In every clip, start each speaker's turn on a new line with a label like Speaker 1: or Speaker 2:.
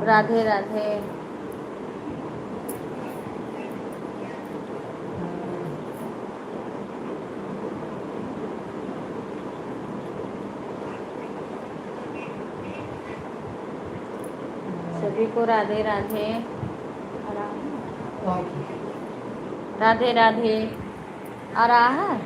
Speaker 1: राधे राधे। सभी को राधे राधे। राधे राधे। आ रहा है।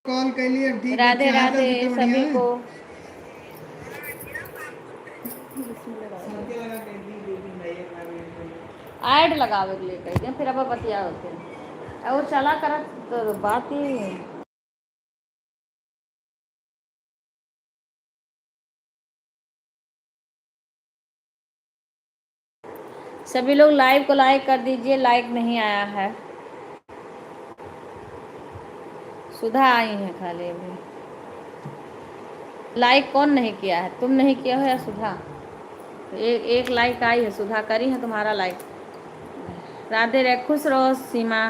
Speaker 2: कॉल कर लिए। ठीक है,
Speaker 1: राधे
Speaker 2: क्या हाल
Speaker 1: राधे
Speaker 2: है?
Speaker 1: सभी को। ऐड लगावे के लिए कह दिया, फिर अब बतिया होते हैं और चला कर तो बात ही। सभी लोग लाइव को लाइक कर दीजिए, लाइक नहीं आया है। सुधा आई है खाली अभी। लाइक कौन नहीं किया है? तुम नहीं किया हो या सुधा? एक लाइक आई है, सुधा करी है तुम्हारा लाइक। राधे रे, खुश रहो सीमा।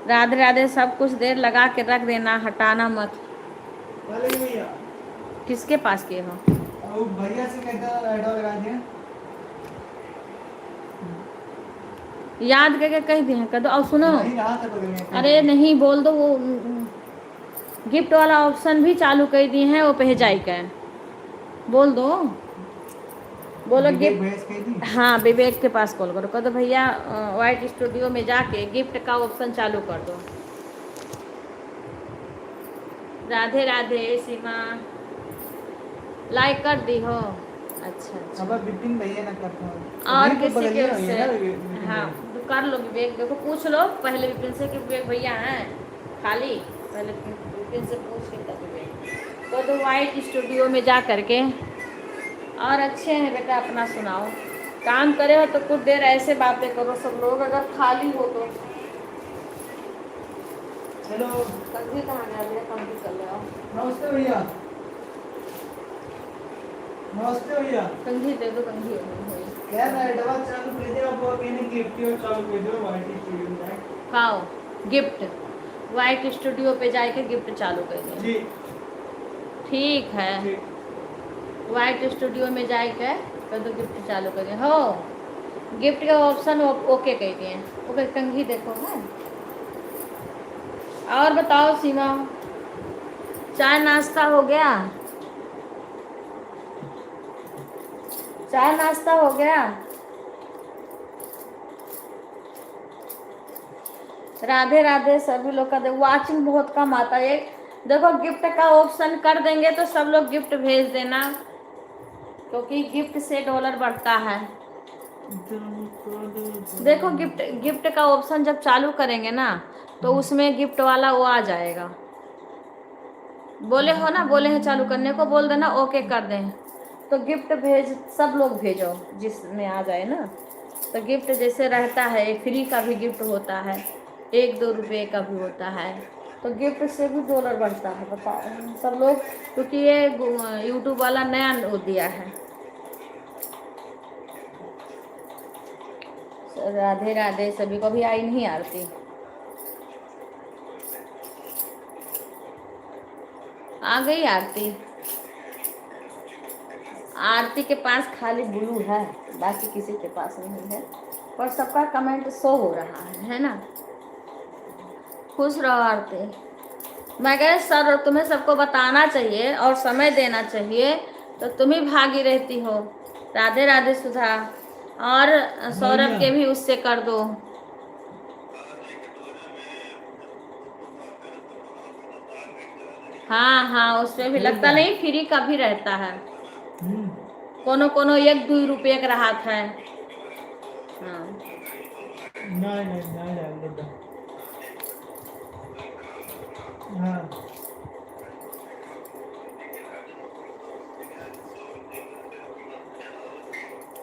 Speaker 1: राधे राधे। सब कुछ देर लगा के रख देना, हटाना मत।
Speaker 2: भैया
Speaker 1: किसके पास किए हो?
Speaker 2: भैया से कहता लगा दिया।
Speaker 1: याद करके कह दिए हैं, कर दो। और सुनो,
Speaker 2: नहीं रहा था बगल
Speaker 1: अरे नहीं बोल दो, वो गिफ्ट वाला ऑप्शन भी चालू कर दिए हैं, वो भेजाई का बोल दो। बोलो गिफ्ट। हाँ, विवेक के पास कॉल करो, कह दो भैया वाइट स्टूडियो में जाके गिफ्ट का ऑप्शन चालू कर दो। राधे राधे सीमा। लाइक कर दी हो? अच्छा अच्छा।
Speaker 2: अब बिपिन भैया ना करता हूँ
Speaker 1: और
Speaker 2: वहीं पे
Speaker 1: किसी के
Speaker 2: बगलिए में
Speaker 1: उससे?
Speaker 2: है ना बिपिन
Speaker 1: हाँ,
Speaker 2: भैया।
Speaker 1: तो कर लो विवेक, देखो पूछ लो पहले विपिन से कि विवेक भैया हैं खाली। पहले विपिन से पूछ के तब विवेक तो वाइट स्टूडियो में जा करके। और अच्छे हैं बेटा, अपना सुनाओ। काम करे हो तो कुछ देर ऐसे बातें करो सब लोग, अगर खाली हो तो।
Speaker 2: हेलो,
Speaker 1: कंघी कहाँ गया भैया? कंघी कर ले आओ।
Speaker 2: नमस्ते भैया। नमस्ते भैया।
Speaker 1: कंघी दे दो, कंघी हो
Speaker 2: यार दवा चालू कर दिया, वो कहने गिफ्ट चालू कर दो वाइट स्टूडियो में।
Speaker 1: पाओ गिफ्ट वाइट स्टूडियो पे जाके गिफ्ट चालू कर दें।
Speaker 2: जी
Speaker 1: ठीक है। वाइट स्टूडियो में जाके कर दो गिफ्ट चालू कर दें। हो गिफ्ट का ऑप्शन ओके कह दिए। ओके, कंघी देखो है। और बताओ सीमा, चाय नाश्ता हो गया? चाय नाश्ता हो गया? राधे राधे सभी लोग का। वाचिंग बहुत कम आता है। देखो गिफ्ट का ऑप्शन कर देंगे तो सब लोग गिफ्ट भेज देना, क्योंकि गिफ्ट से डॉलर बढ़ता है। देखो गिफ्ट का ऑप्शन जब चालू करेंगे ना तो उसमें गिफ्ट वाला वो आ जाएगा। बोले हो ना, बोले हैं चालू करने को, बोल देना ओके कर दें तो गिफ्ट भेज, सब लोग भेजो जिसमें आ जाए ना। तो गिफ्ट जैसे रहता है, फ्री का भी गिफ्ट होता है, 1-2 रुपये का भी होता है, तो गिफ्ट से भी डॉलर बढ़ता है। बताओ सब लोग, क्योंकि ये यूट्यूब वाला नया वो दिया है। राधे राधे सभी को। भी आई नहीं आरती? आ गई आरती? आरती के पास खाली ब्लू है, बाकी किसी के पास नहीं है, पर सबका कमेंट शो हो रहा है ना। खुश रहो आरती। मैं कह सर तुम्हें सबको बताना चाहिए और समय देना चाहिए, तो तुम ही भागी रहती हो। राधे राधे सुधा। और सौरभ के भी उससे कर दो। हाँ हाँ, उसमें भी लगता नहीं, फ्री का भी रहता है। कोनो कोनो 1-2 रुपये का रहा था। हाँ
Speaker 2: नहीं हाँ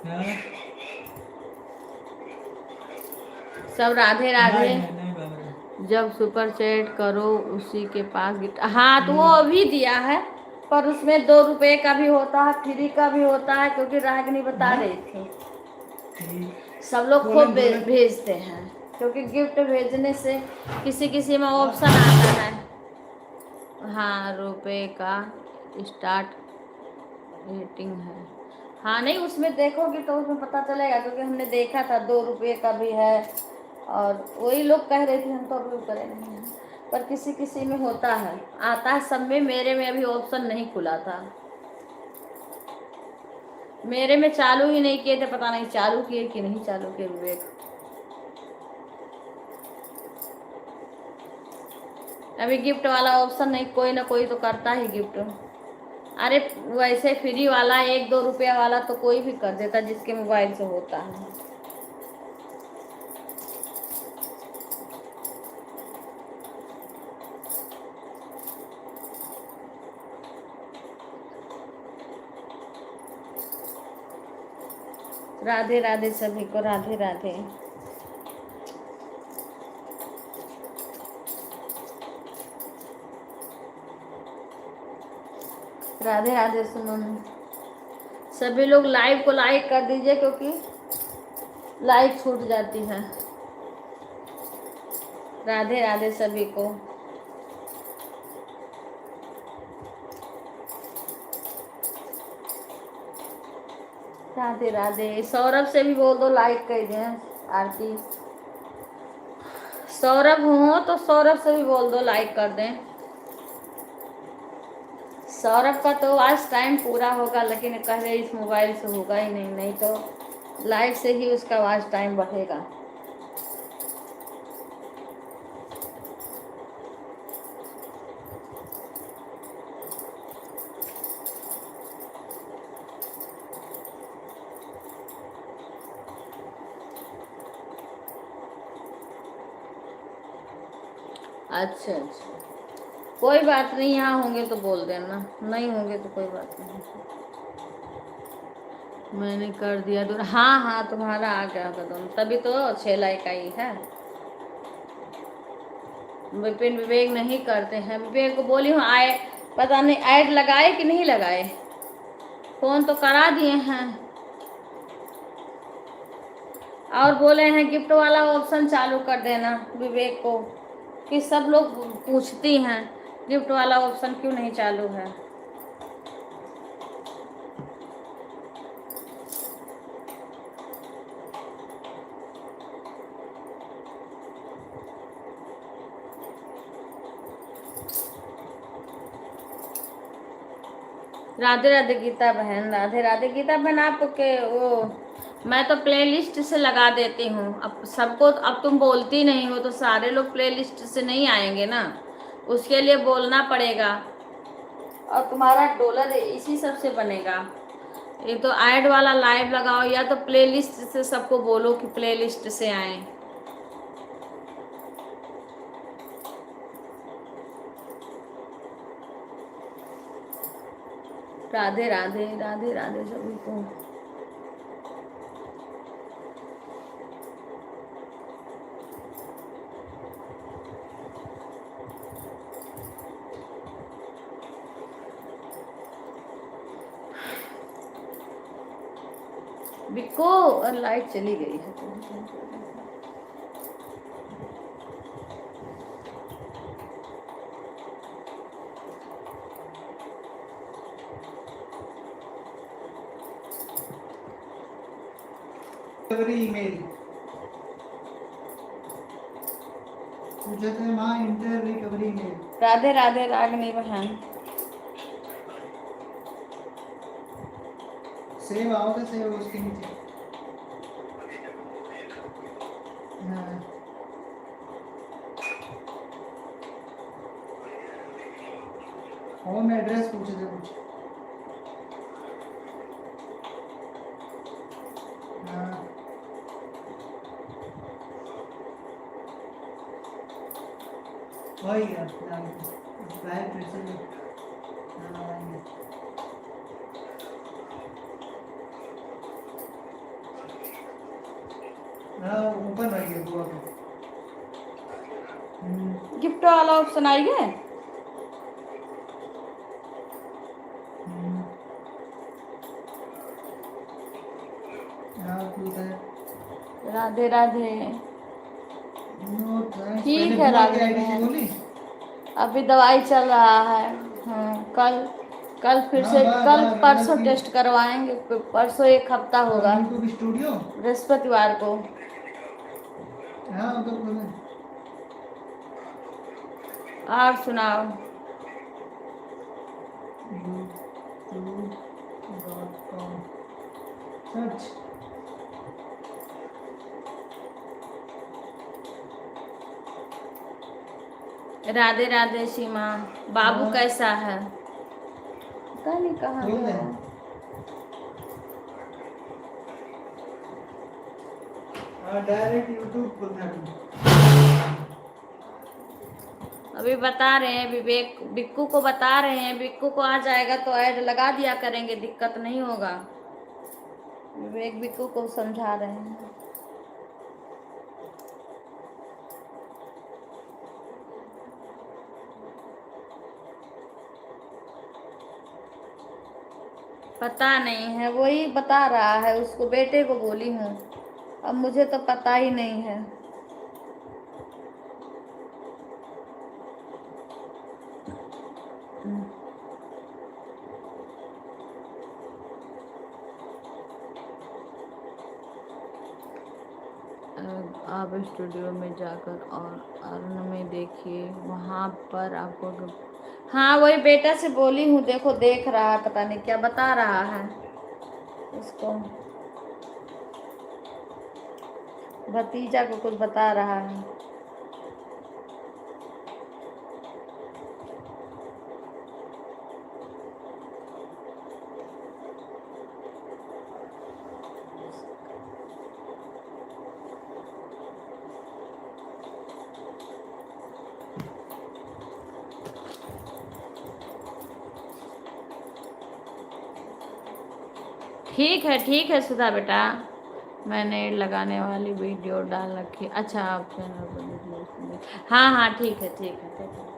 Speaker 2: हाँ
Speaker 1: सब राधे राधे।
Speaker 2: नहीं बाबा।
Speaker 1: जब सुपर चैट करो उसी के पास गिफ्ट। हाँ तो वो अभी दिया है, पर उसमें 2 रुपये का भी होता है, फ्री का भी होता है, क्योंकि रागनी बता रही थी। सब लोग खूब भेजते हैं, क्योंकि गिफ्ट भेजने से किसी किसी में ऑप्शन आता है। हाँ, रुपए का स्टार्ट रेटिंग है। हाँ नहीं, उसमें देखोगे तो उसमें पता चलेगा, क्योंकि हमने देखा था 2 रुपये का भी है, और वही लोग कह रहे थे, हम तो अभी करे नहीं हैं, पर किसी किसी में होता है, आता है सब में। मेरे में अभी ऑप्शन नहीं खुला था, मेरे में चालू ही नहीं किए थे, पता नहीं चालू किए कि नहीं चालू किए विवेक। अभी गिफ्ट वाला ऑप्शन नहीं, कोई ना कोई तो करता ही गिफ्ट। अरे वैसे फ्री वाला 1-2 रुपया वाला तो कोई भी कर देता जिसके मोबाइल से होता है। राधे राधे सभी को, राधे राधे। राधे राधे सुमन। सभी लोग लाइव को लाइक कर दीजिए, क्योंकि लाइक छूट जाती है। राधे राधे सभी को। राधे राधे। सौरभ से भी बोल दो लाइक कर दें। आरती सौरभ हो तो सौरभ से भी बोल दो लाइक कर दें। सौरभ का तो आज टाइम पूरा होगा, लेकिन कह रहे इस मोबाइल से होगा ही नहीं, नहीं तो लाइव से ही उसका आज टाइम बढ़ेगा। अच्छा अच्छा, कोई बात नहीं, यहाँ होंगे तो बोल देना, नहीं होंगे तो कोई बात नहीं। मैंने कर दिया तो हाँ हाँ, तुम्हारा आ गया कदम, तभी तो 6 लाइक आई है। विपिन विवेक नहीं करते हैं, विवेक को बोली हूँ आए, पता नहीं ऐड लगाए कि नहीं लगाए, फोन तो करा दिए हैं, और बोले हैं गिफ्ट वाला ऑप्शन चालू कर देना विवेक को, कि सब लोग पूछती हैं गिफ्ट वाला ऑप्शन क्यों नहीं चालू है। राधे राधे गीता बहन, राधे राधे गीता बहन। आपके वो मैं तो प्लेलिस्ट से लगा देती हूँ, अब सबको, अब तुम बोलती नहीं हो तो सारे लोग प्लेलिस्ट से नहीं आएंगे ना, उसके लिए बोलना पड़ेगा, और तुम्हारा डॉलर इसी सब से बनेगा। ये तो ऐड वाला लाइव लगाओ, या तो प्लेलिस्ट से सबको बोलो कि प्लेलिस्ट से आए। राधे राधे, राधे राधे सभी को। बिक्को और लाइट चली गई है।
Speaker 2: ईमेल पूछे थे माँ, inter recovery email.
Speaker 1: Radhe Radhe Ragini बहन।
Speaker 2: सेव आओगे, सेव उसके नीचे। हाँ होम एड्रेस पूछे थे कुछ। हाँ वही है बैग फिर से ले। हाँ आएंगे। हाँ ऊपर रही है बुआ पे।
Speaker 1: गिफ्ट वाला ऑप्शन आई है।
Speaker 2: हाँ ठीक है।
Speaker 1: राधे राधे।
Speaker 2: No thanks.
Speaker 1: ठीक
Speaker 2: पहले
Speaker 1: है
Speaker 2: बुआ की
Speaker 1: राधे
Speaker 2: आईडी से
Speaker 1: बहन।
Speaker 2: बोली।
Speaker 1: अभी दवाई चल रहा है। कल कल फिर
Speaker 2: हाँ
Speaker 1: से
Speaker 2: वाह
Speaker 1: कल
Speaker 2: वाह
Speaker 1: परसों
Speaker 2: गलत
Speaker 1: टेस्ट करवाएंगे। परसों एक हफ्ता होगा,
Speaker 2: यूट्यूब स्टूडियो।
Speaker 1: बृहस्पतिवार को।
Speaker 2: हाँ उधर खोले।
Speaker 1: और सुनाओ।
Speaker 2: youtube.com search.
Speaker 1: राधे राधे सीमा। बाबू
Speaker 2: हाँ
Speaker 1: कैसा है? पता नहीं कहाँ
Speaker 2: खोल दे।
Speaker 1: गया।
Speaker 2: हाँ डायरेक्ट यूट्यूब खोलना है।
Speaker 1: अभी बता रहे हैं विवेक, बिक्कू को बता रहे हैं, बिक्कू को आ जाएगा तो ऐड लगा दिया करेंगे, दिक्कत नहीं होगा। विवेक बिक्कू को समझा रहे हैं। पता नहीं है, वही बता रहा है, उसको बेटे को बोली हूँ। अब मुझे तो पता ही नहीं है। आप स्टूडियो में जाकर और अर्न में देखिए, वहाँ पर आपको। हाँ वही बेटा से बोली हूँ, देखो देख रहा है, पता नहीं क्या बता रहा है उसको। भतीजा को कुछ बता रहा है। ठीक है सुधा बेटा, मैंने लगाने वाली वीडियो डाल रखी। अच्छा आप चैनल पर वीडियो। हाँ हाँ ठीक है ठीक है ठीक है।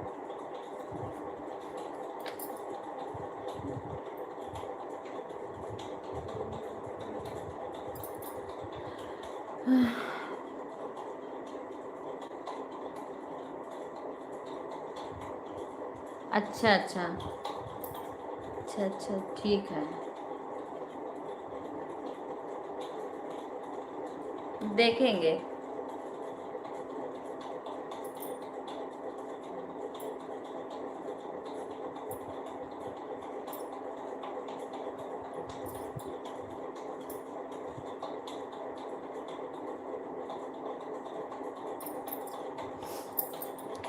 Speaker 1: अच्छा अच्छा अच्छा अच्छा ठीक है, देखेंगे।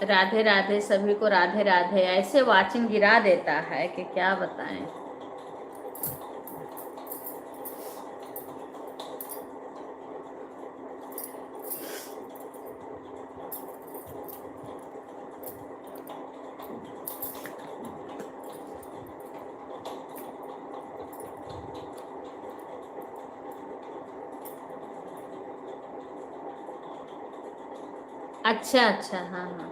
Speaker 1: राधे राधे सभी को, राधे राधे। ऐसे वाचिंग गिरा देता है कि क्या बताएं। अच्छा अच्छा हाँ हाँ।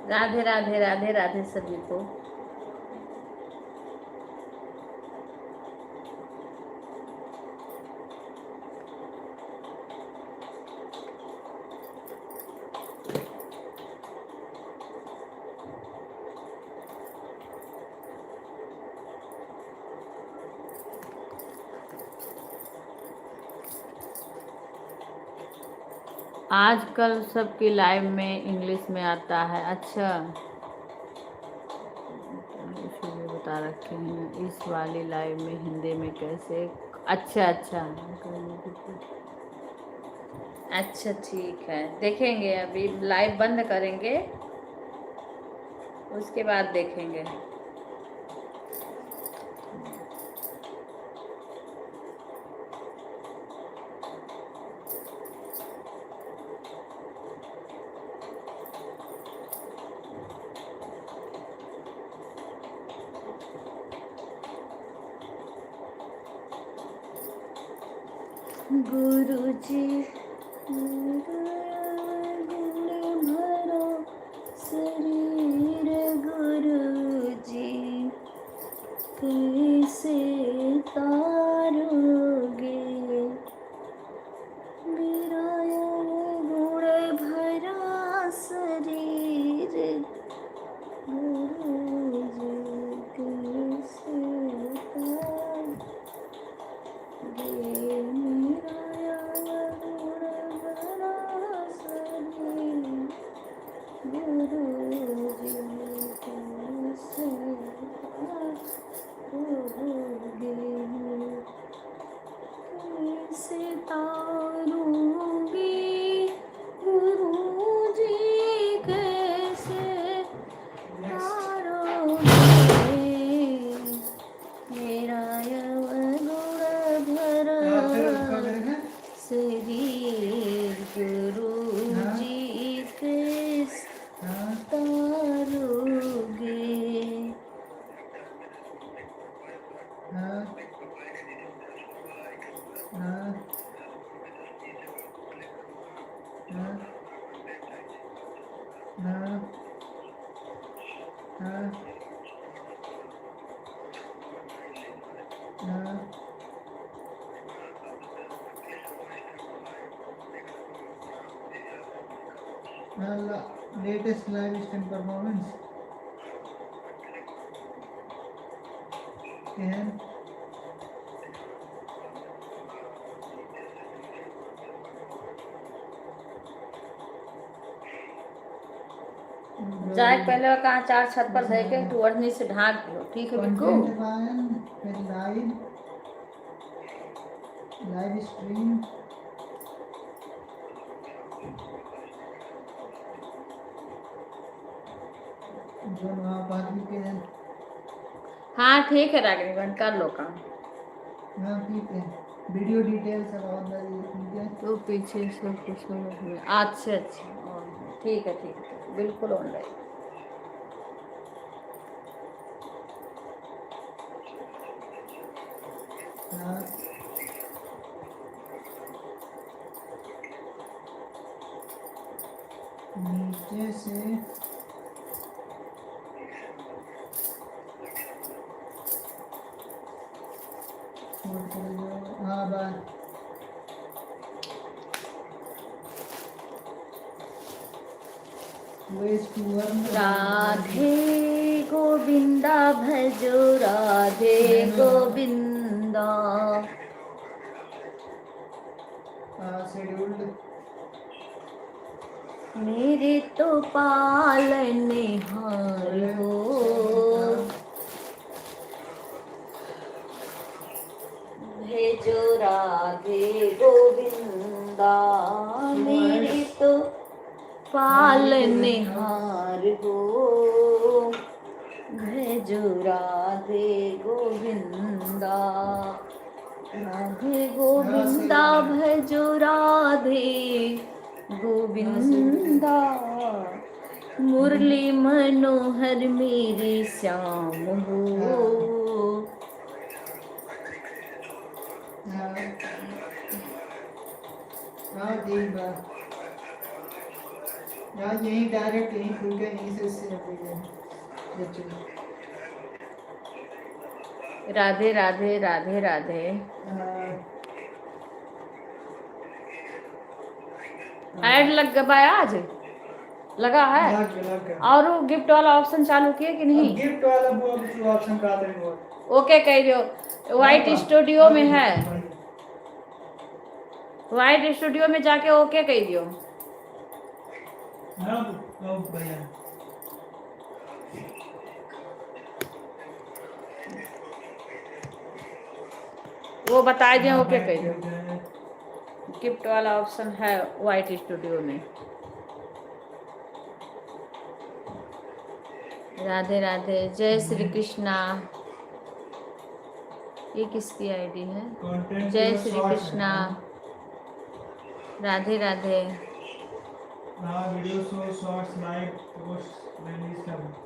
Speaker 1: राधे राधे राधे राधे सभी को। आजकल सबकी लाइव में इंग्लिश में आता है। अच्छा, इसीलिए बता रखे हैं इस वाली लाइव में हिंदी में कैसे। अच्छा अच्छा अच्छा, ठीक है, देखेंगे। अभी लाइव बंद करेंगे, उसके बाद देखेंगे। गुरुजी भरो शरीर, गुरुजी कैसे तारोगे मेरा गुण भरा शरीर, गुरुजी कैसे तारोगे मेरा गुण भरा शरीर, गुरुजी कैसे तारोगे कैसे तारूंगी, गुरुजी कैसे तारोगे मेरा गुण भरा शरीर, गुरुजी कैसे तारोगे।
Speaker 2: Latest live stream performance and
Speaker 1: जाए पहले कहाँ चार छत पर रह के तू ओढ़नी से ढाक दो, ठीक है बिल्कुल।
Speaker 2: फिर लाइव स्ट्रीम जो वहाँ बात के हैं।
Speaker 1: हाँ ठीक है रागिनी बहन, कर लो काम।
Speaker 2: हाँ ठीक है, वीडियो डिटेल्स अबाउट द ठीक है।
Speaker 1: तो पीछे से कुछ अच्छा अच्छा, ठीक है बिल्कुल ऑनलाइन।
Speaker 2: हाँ नीचे से हाँ बाय।
Speaker 1: राधे गोविंदा भजो राधे गोविंदा।
Speaker 2: शेड्यूल्ड
Speaker 1: मेरे तो पालनहार हो, भेजो राधे गोविंदा। मेरे तो पालनहार हो, भेजो राधे गोविंदा। राधे गोविंदा भजो राधे गोविंदा। मुरली मनोहर मेरे श्याम हो।
Speaker 2: यार यही डायरेक्ट यहीं खुल गया, यहीं से सेव हो गया ये चलो।
Speaker 1: राधे राधे राधे राधे। ऐड लग गया आज, लगा है।
Speaker 2: लग गया।
Speaker 1: और वो गिफ्ट वाला ऑप्शन चालू किए कि नहीं?
Speaker 2: गिफ्ट वाला वो ऑप्शन का आता है वो।
Speaker 1: ओके कह दियो, वाइट स्टूडियो में है, वाइट स्टूडियो में जाके ओके कह दियो।
Speaker 2: हाँ भैया
Speaker 1: वो बता दिए ओके कह दियो। गिफ्ट वाला ऑप्शन है वाइट स्टूडियो में। राधे राधे, जय श्री कृष्णा। ये किसकी आईडी है? जय श्री कृष्णा, राधे राधे।
Speaker 2: हाँ video shorts live post release कर।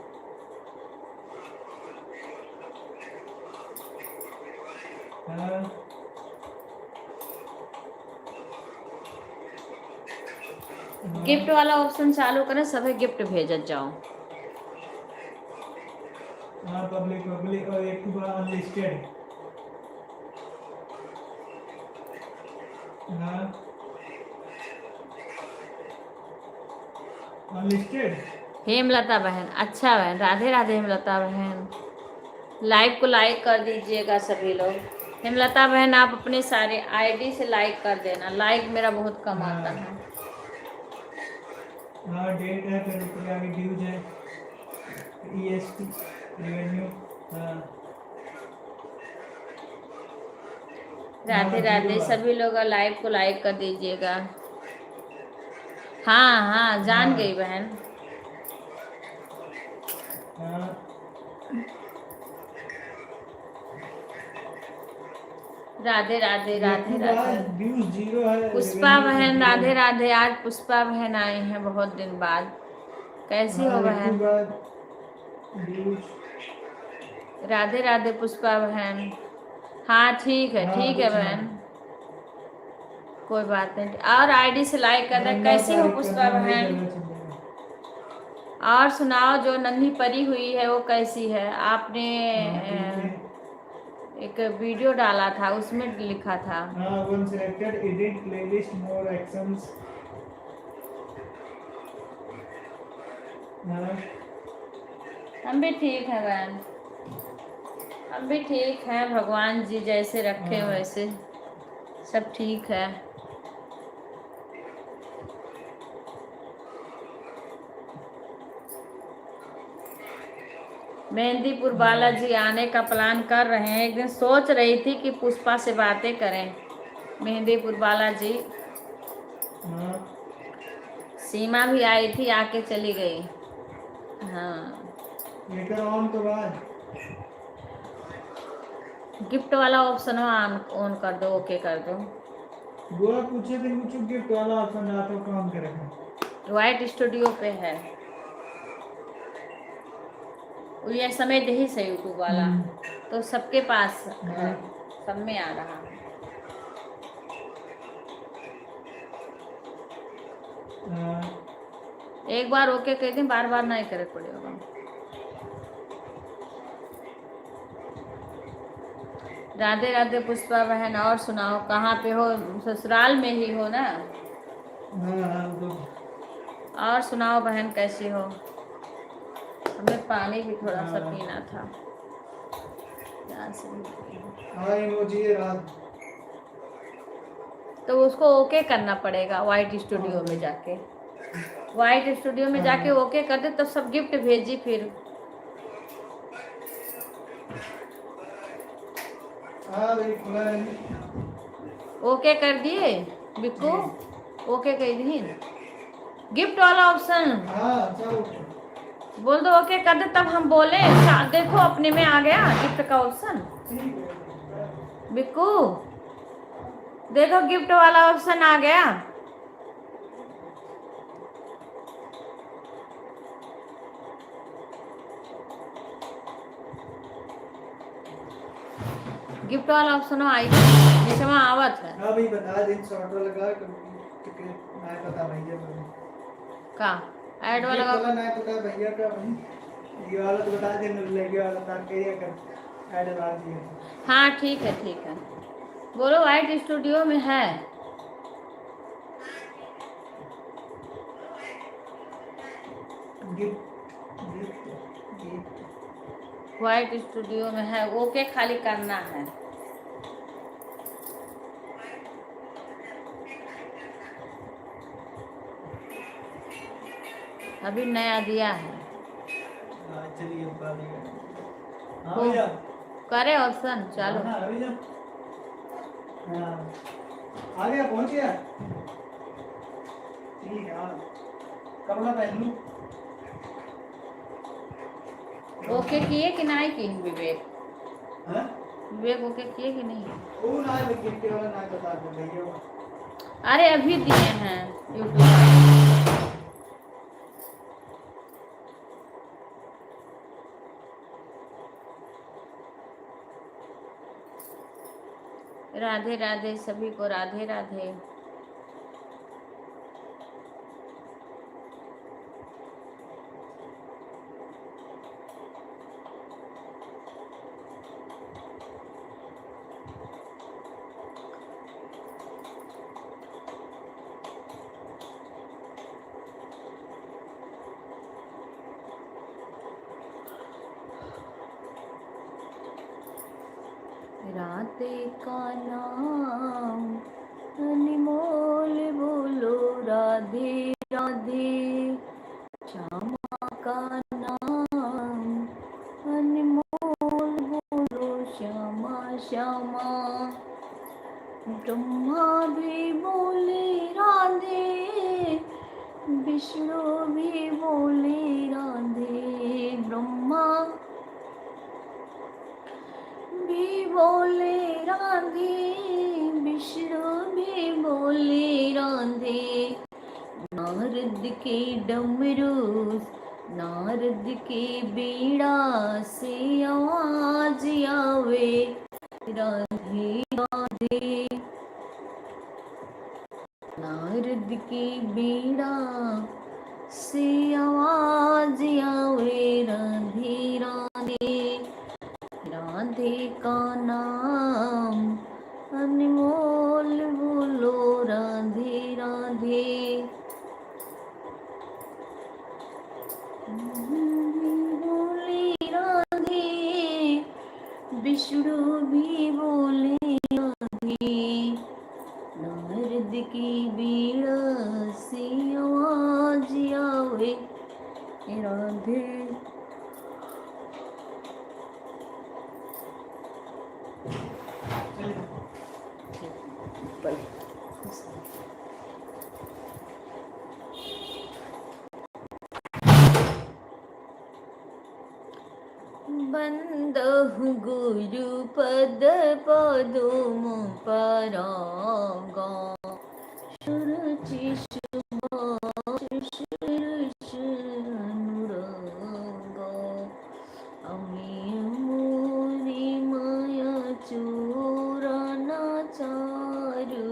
Speaker 1: गिफ्ट वाला ऑप्शन चालू करें, सभी गिफ्ट भेजत जाओ।
Speaker 2: हाँ पब्लिक पब्लिक और एक बार अनलिस्टेड। हाँ अनलिस्टेड।
Speaker 1: हेमलता बहन, अच्छा बहन, राधे राधे हेमलता बहन। लाइव को लाइक कर दीजिएगा सभी लोग। हेमलता बहन आप अपने सारे आईडी से लाइक कर देना, लाइक मेरा बहुत कम आता है।
Speaker 2: हाँ डेट है, फिर ऊपर आगे व्यूज है, EST रेवेन्यू। हाँ
Speaker 1: राधे राधे, सभी लोग लाइव को लाइक कर दीजिएगा। हाँ हाँ जान गई बहन। राधे राधे राधे राधे।
Speaker 2: व्यूज 0 है।
Speaker 1: पुष्पा बहन राधे राधे, आज पुष्पा बहन आई हैं बहुत दिन बाद। कैसी हो बहन? राधे राधे पुष्पा बहन। हाँ ठीक है बहन, कोई बात नहीं। और आईडी से लाइक कर दे। कैसी हो पुष्पा बहन? और सुनाओ, जो नन्ही परी हुई है वो कैसी है? आपने एक वीडियो डाला था उसमें लिखा था।
Speaker 2: वन सिलेक्टेड एडिट प्लेलिस्ट मोर एक्शंस।
Speaker 1: हम भी ठीक हैं बहन, हम भी ठीक हैं। भगवान जी जैसे रखे वैसे सब ठीक है। मेहंदीपुर बालाजी आने का प्लान कर रहे हैं। एक दिन सोच रही थी कि पुष्पा से बातें करें। मेहंदीपुर बालाजी सीमा भी आई थी, आके चली गई। हाँ
Speaker 2: ऑन तो बाद
Speaker 1: गिफ्ट वाला ऑप्शन ऑन कर दो, ओके कर दो।
Speaker 2: गोरा पूछे थे कुछ गिफ्ट वाला ऑप्शन ना तो काम करेगा।
Speaker 1: वाइट स्टूडियो पे है ये समय ही से यूट्यूब वाला, तो सबके पास है, सब में आ रहा है। एक बार ओके कह दें, बार बार नहीं करे पड़ेगा। राधे राधे पुष्पा बहन। और सुनाओ, कहाँ पे हो? ससुराल में ही हो ना? और सुनाओ बहन, कैसी हो? हमें पानी भी थोड़ा सा पीना था। तो उसको ओके करना पड़ेगा वाइट स्टूडियो में जाके। वाइट स्टूडियो में जाके ओके कर दे तब सब गिफ्ट भेजी। फिर ओके कर दिए बिक्कू? ओके कह दी गिफ्ट वाला ऑप्शन बोल दो, ओके कर दे तब हम बोले। देखो अपने में आ गया गिफ्ट का ऑप्शन। बिक्कू देखो गिफ्ट वाला ऑप्शन आ गया। गिफ्ट वाला ऑप्शन आई जैसे वहाँ आवत है।
Speaker 2: हाँ भाई बता दिन शॉर्ट लगा तो मैं पता नहीं है का
Speaker 1: ऐड वाला
Speaker 2: ये बोला ना तो क्या भैया का भाई, ये वाला तो बता देना, लगे वाला तार के ये कर ऐड लगा दिया।
Speaker 1: हाँ ठीक है ठीक है। बोलो वाइट स्टूडियो में है।
Speaker 2: Gift gift gift
Speaker 1: white studio में है, ओके खाली करना है। अभी नया दिया है।
Speaker 2: चलिए बता दिया। हाँ
Speaker 1: हो
Speaker 2: भैया
Speaker 1: करे ऑप्शन चलो।
Speaker 2: हाँ भैया हाँ आ गया, पहुंच गया। ठीक है हाँ, कपड़ा पहन लूँ।
Speaker 1: ओके किए कि नहीं की विवेक?
Speaker 2: हाँ
Speaker 1: विवेक ओके किए कि नहीं?
Speaker 2: वो ना गिफ्ट वाला ना बता दो भैया।
Speaker 1: अरे अभी दिए हैं यूट्यूब। राधे राधे सभी को, राधे राधे। राधे का नाम अनमोल, बोलो राधे राधे। श्यामा का नाम अनमोल, बोलो श्यामा श्यामा। ब्रह्मा भी बोले राधे, विष्णु भी बोले राधे, ब्रह्मा भी बोले राधे, विष्णु भी बोले राधे। नारद के डमरू, नारद के बीड़ा से आवाज आवे राधे राधे। नारद के बीड़ा से आवाज आवे राधे राधे। राधे का नाम अनमोल, बोलो राधे राधे। बोले राधे, विष्णु भी बोले राधे। नारद की बीड़ा से आवाज आवे राधे। बंदहु गुरु पद पदुम परागा। शुरुचि शुभाशुष अनुरागा। अमी मोरी माया चूरन चारु।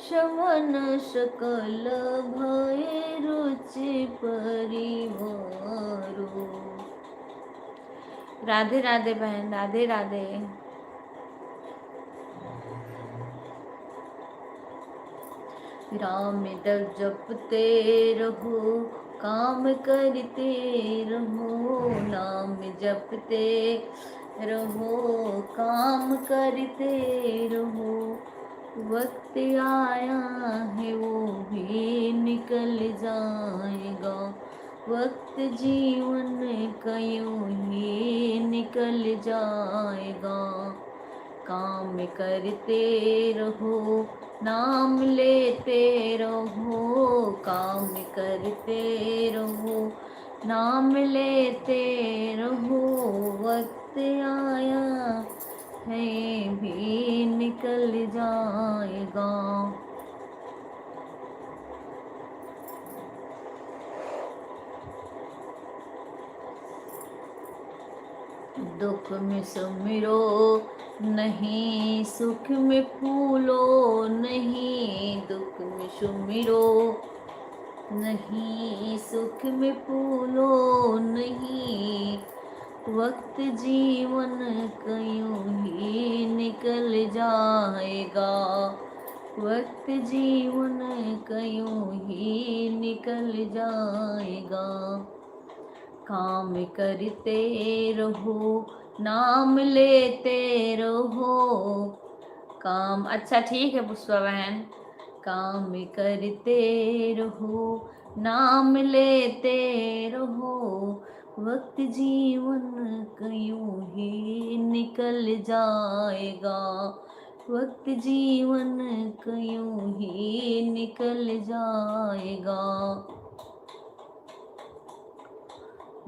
Speaker 1: शमन सकल भय रुचि परिवारो। राधे राधे बहन, राधे राधे। राम जपते रहो, काम करते रहो। नाम जपते रहो, काम करते रहो। वक्त आया है वो भी निकल जाएगा। वक्त जीवन का यूं ही निकल जाएगा। काम करते रहो, नाम लेते रहो। काम करते रहो, नाम लेते रहो। वक्त आया है भी निकल जाएगा। दुख में सुमिरो नहीं, सुख में फूलो नहीं। दुख में सुमिरो नहीं सुख में फूलो नहीं, वक्त जीवन कयूं ही निकल जाएगा, वक्त जीवन कयूं ही निकल जाएगा। काम करते रहो, नाम लेते रहो, काम अच्छा ठीक है पुष्पा बहन। काम करते रहो, नाम लेते रहो, वक्त जीवन कयूं ही निकल जाएगा, वक्त जीवन कयूं ही निकल जाएगा।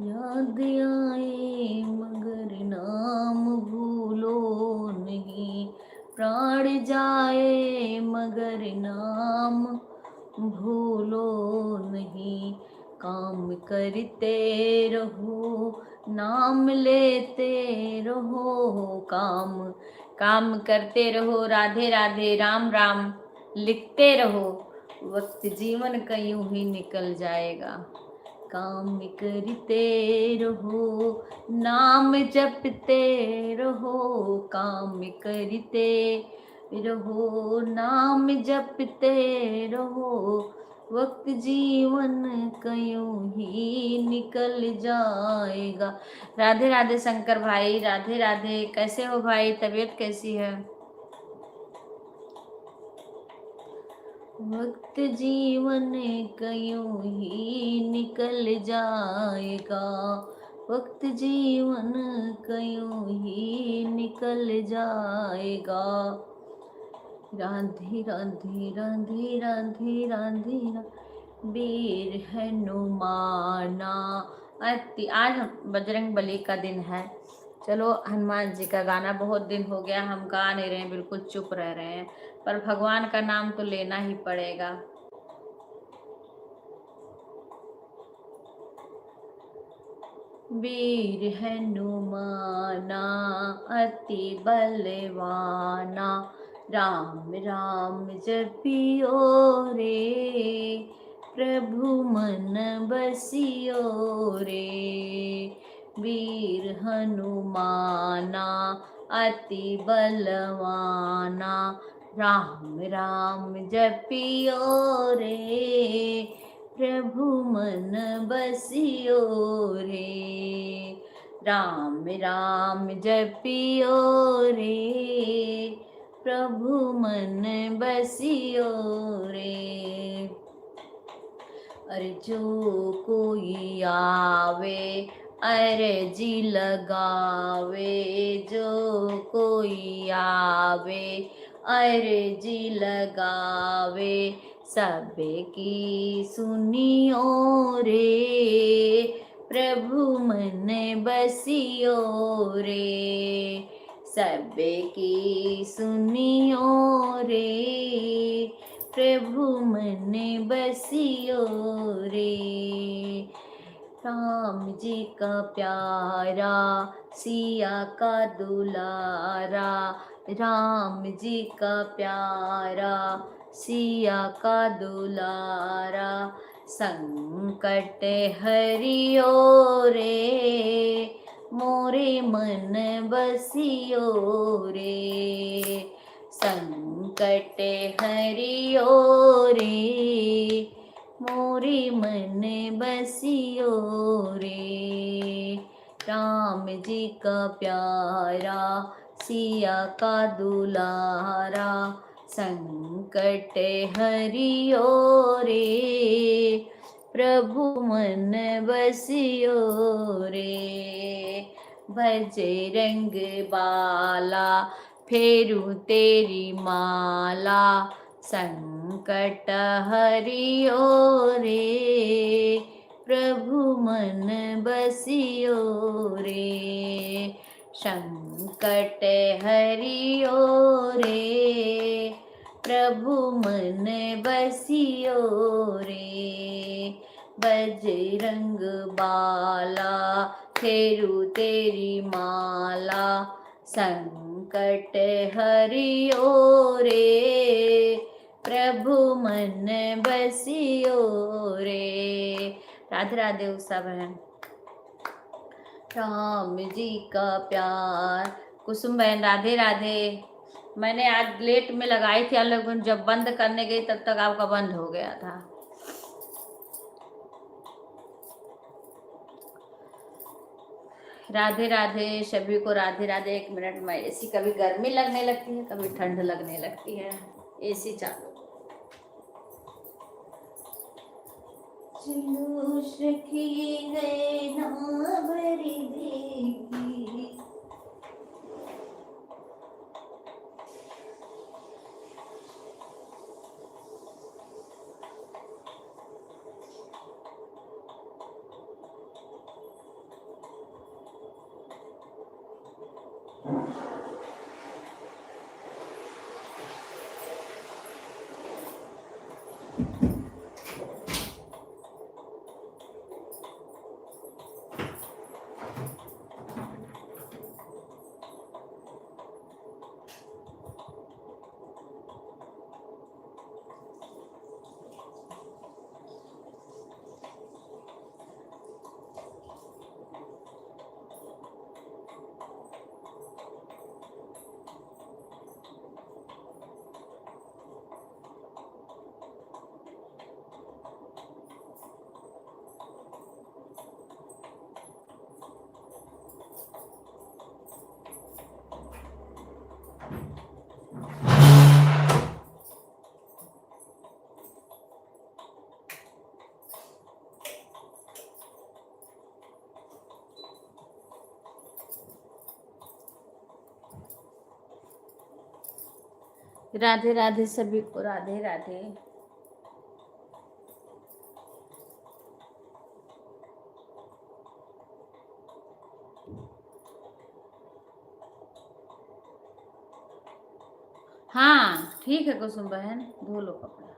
Speaker 1: याद आए मगर नाम भूलो नहीं, प्राण जाए मगर नाम भूलो नहीं। काम करते रहो, नाम लेते रहो, काम करते रहो, राधे राधे राम राम लिखते रहो, वक्त जीवन का यूं ही निकल जाएगा। काम करते रहो, नाम जपते रहो, काम करते रहो, नाम जपते रहो, वक्त जीवन कयूं ही निकल जाएगा। राधे राधे शंकर भाई, राधे राधे। कैसे हो भाई, तबीयत कैसी है? वक्त जीवन कयूं ही निकल जाएगा, वक्त जीवन कयूं ही निकल जाएगा। राधे राधे राधे राधे राधे वीर हनुमाना अति। आज बजरंग बली का दिन है। चलो हनुमान जी का गाना, बहुत दिन हो गया हम गा नहीं रहे हैं, बिल्कुल चुप रह रहे हैं, पर भगवान का नाम तो लेना ही पड़ेगा। वीर हनुमाना अति बलवाना, राम राम जपियो रे, प्रभु मन बसियो रे। वीर हनुमाना अति बलवाना, राम राम जपियो रे, प्रभु मन बसियो रे। राम राम जपियो रे, प्रभु मन बसियो रे। अरे जो कोई आवे अर्जी लगावे, जो कोई आवे अर्जी लगावे, सबकी सुनियो रे, प्रभु मन बसियो रे। सबकी सुनियो रे, प्रभु मन बसियो रे। राम जी का प्यारा, सिया का दुलारा, राम जी का प्यारा, सिया का दुलारा, संकट हरियो रे, मोरे मन बसियो रे। संकट हरियो रे, मोरे मन बसियो रे। राम जी का प्यारा, सिया का दुलारा, संकट हरियो रे, प्रभु मन बसियो रे। बजरंग बाला फेरू तेरी माला, संकट हरियो रे, प्रभु मन बसियो रे। संकट हरियो रे, प्रभु मन बसियो रे। बजरंग बाला फेरू तेरी माला, संकट हरियो रे, प्रभु मन बसियो रे। राधे राधे उषा बहन। राम जी का प्यार। कुसुम बहन राधे राधे। मैंने आज लेट में लगाई थी, लेकिन जब बंद करने गई तब तक आपका बंद हो गया था। राधे राधे सभी को, राधे राधे। 1 मिनट में एसी, कभी गर्मी लगने लगती है कभी ठंड लगने लगती है, एसी चालू। जुलूस रखी गए ना भरी देखी। राधे राधे सभी को, राधे राधे। हाँ ठीक है कुसुम बहन, धो लो कपड़ा।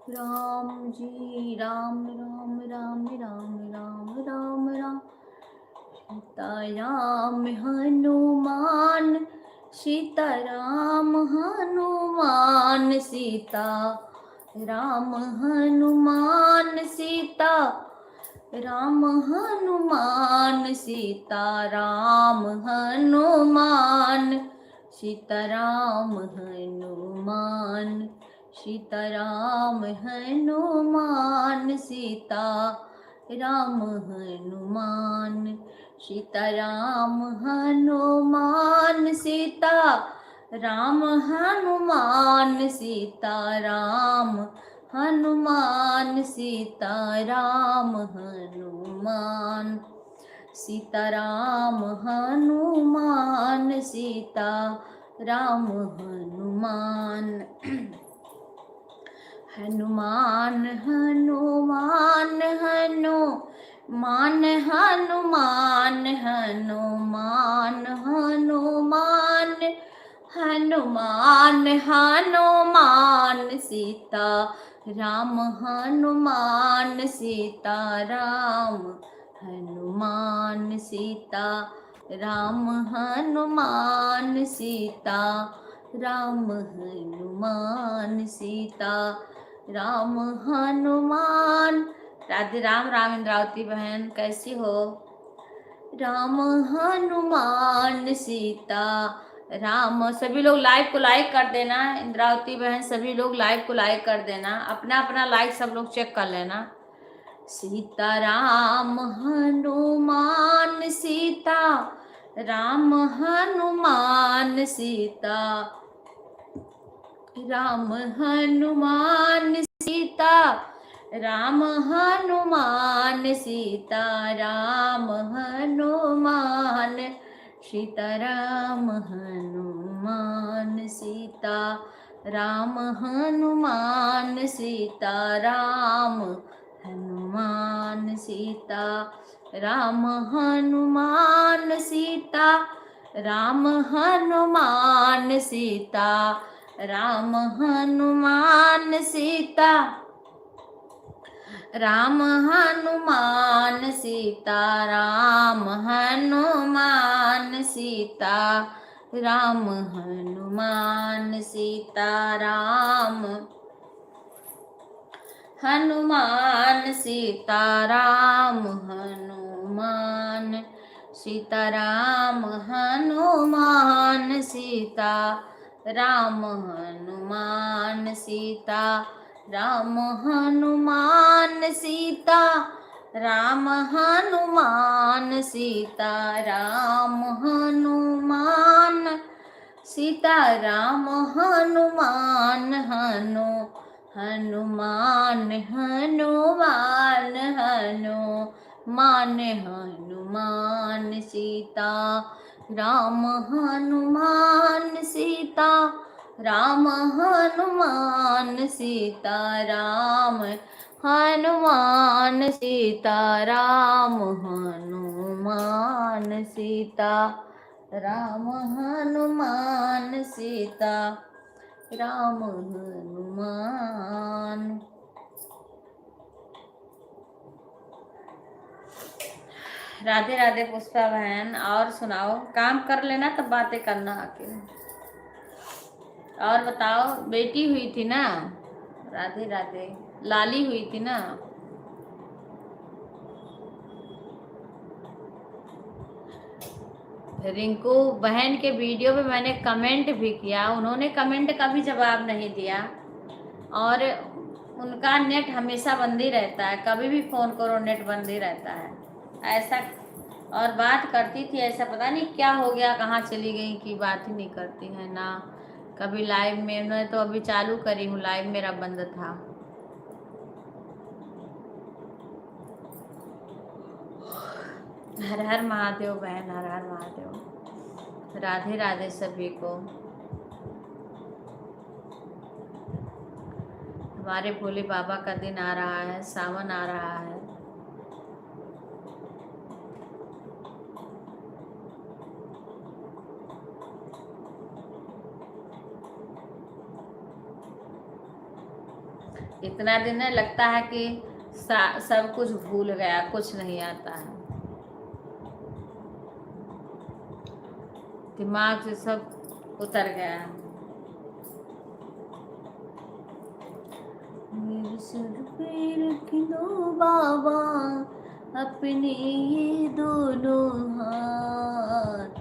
Speaker 1: राम जी राम राम राम राम राम राम राम। सीताराम हनुमान, सीताराम हनुमान, सीता राम हनुमान, सीता राम हनुमान, सीता राम हनुमान, सीताराम हनुमान, सीताराम हनुमान, सीता राम हनुमान, सीताराम हनुमान, सीता राम हनुमान, सीताराम हनुमान, सीताराम हनुमान, सीताराम हनुमान, सीता राम हनुमान। हनुमान हनुमान हनुमान, हनुमान हनुमान हनुमान, हनुमान हनुमान, सीता राम हनुमान, सीता राम हनुमान, सीता राम हनुमान, सीता राम हनुमान, सीता राम हनुमान। राधे राम। राम इंद्रावती बहन कैसी हो? राम हनुमान, सीता राम। सभी लोग लाइव को लाइक कर देना। इंद्रावती बहन सभी लोग लाइव को लाइक कर देना, अपना अपना लाइक सब लोग चेक कर लेना। सीता राम हनुमान, सीता राम हनुमान, सीता राम हनुमान, सीता राम हनुमान, सीता राम हनुमान, सीता राम हनुमान, सीता राम हनुमान, सीता राम हनुमान, सीता राम हनुमान, सीता राम हनुमान, सीता राम हनुमान, सीता राम हनुमान सीता राम हनुमान सीता राम हनुमान सीता राम हनुमान सीता राम हनुमान सीता राम हनुमान सीता राम हनुमान सीता राम हनुमान सीता राम हनुमान सीता राम हनुमान सीता राम हनुमान हनुमान हनुमान हनुमान हनुमान सीता राम हनुमान सीता राम हनुमान सीता राम हनुमान सीता राम हनुमान सीता राम हनुमान सीता राम हनुमान। राधे राधे पुष्पा बहन, और सुनाओ, काम कर लेना तब बातें करना आके। और बताओ, बेटी हुई थी ना? राधे राधे। लाली हुई थी ना? रिंकू बहन के वीडियो पे मैंने कमेंट भी किया, उन्होंने कमेंट का भी जवाब नहीं दिया, और उनका नेट हमेशा बंद ही रहता है, कभी भी फ़ोन करो नेट बंद ही रहता है ऐसा। और बात करती थी, ऐसा पता नहीं क्या हो गया, कहाँ चली गई कि बात ही नहीं करती है ना। कभी लाइव में, मैं तो अभी चालू करी हूँ, लाइव मेरा बंद था। हर हर महादेव बहन, हर हर महादेव। राधे राधे सभी को। हमारे भोले बाबा का दिन आ रहा है, सावन आ रहा है। इतना दिन है, लगता है कि सब कुछ भूल गया, कुछ नहीं आता है, दिमाग से सब उतर गया। मेरे सर पे रख दो बाबा अपने ये दोनों हाथ,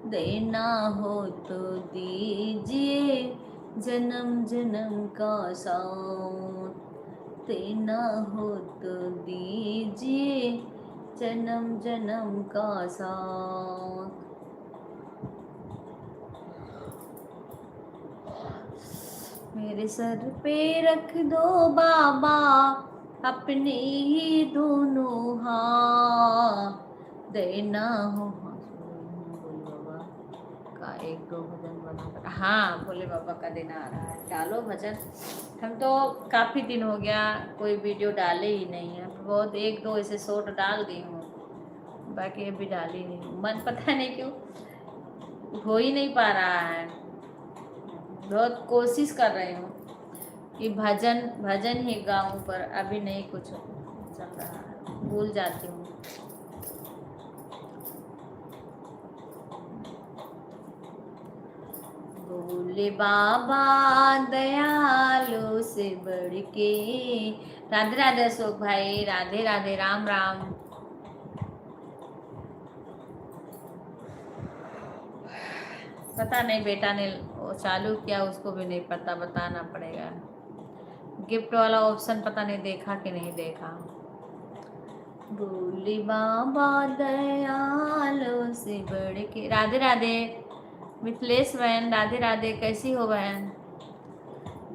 Speaker 1: देना हो तो दीजिए जन्म जन्म का साथ, देना हो तो दीजिए जन्म जन्म का साथ। मेरे सर पे रख दो बाबा अपने ही दोनों हाथ, देना हो। भोले बाबा का एक दो भजन बना। हाँ, भोले बाबा का दिन आ रहा है, डालो भजन। हम तो काफ़ी दिन हो गया कोई वीडियो डाले ही नहीं है, बहुत एक दो ऐसे शॉर्ट डाल दी हूँ, बाकी अभी डाली नहीं हूँ। मन पता नहीं क्यों हो ही नहीं पा रहा है। बहुत कोशिश कर रही हूँ कि भजन भजन ही गाऊं, पर अभी नहीं कुछ चल रहा है, भूल जाती हूँ। भोले बाबा दयालु से बढ़ के। राधे राधे अशोक भाई, राधे राधे, राम राम। पता नहीं बेटा ने वो चालू किया, उसको भी नहीं पता, बताना पड़ेगा। गिफ्ट वाला ऑप्शन पता नहीं देखा कि नहीं देखा। भोले बाबा दयालु से बढ़ के। राधे राधे मिथिलेश बहन, राधे राधे, कैसी हो बहन?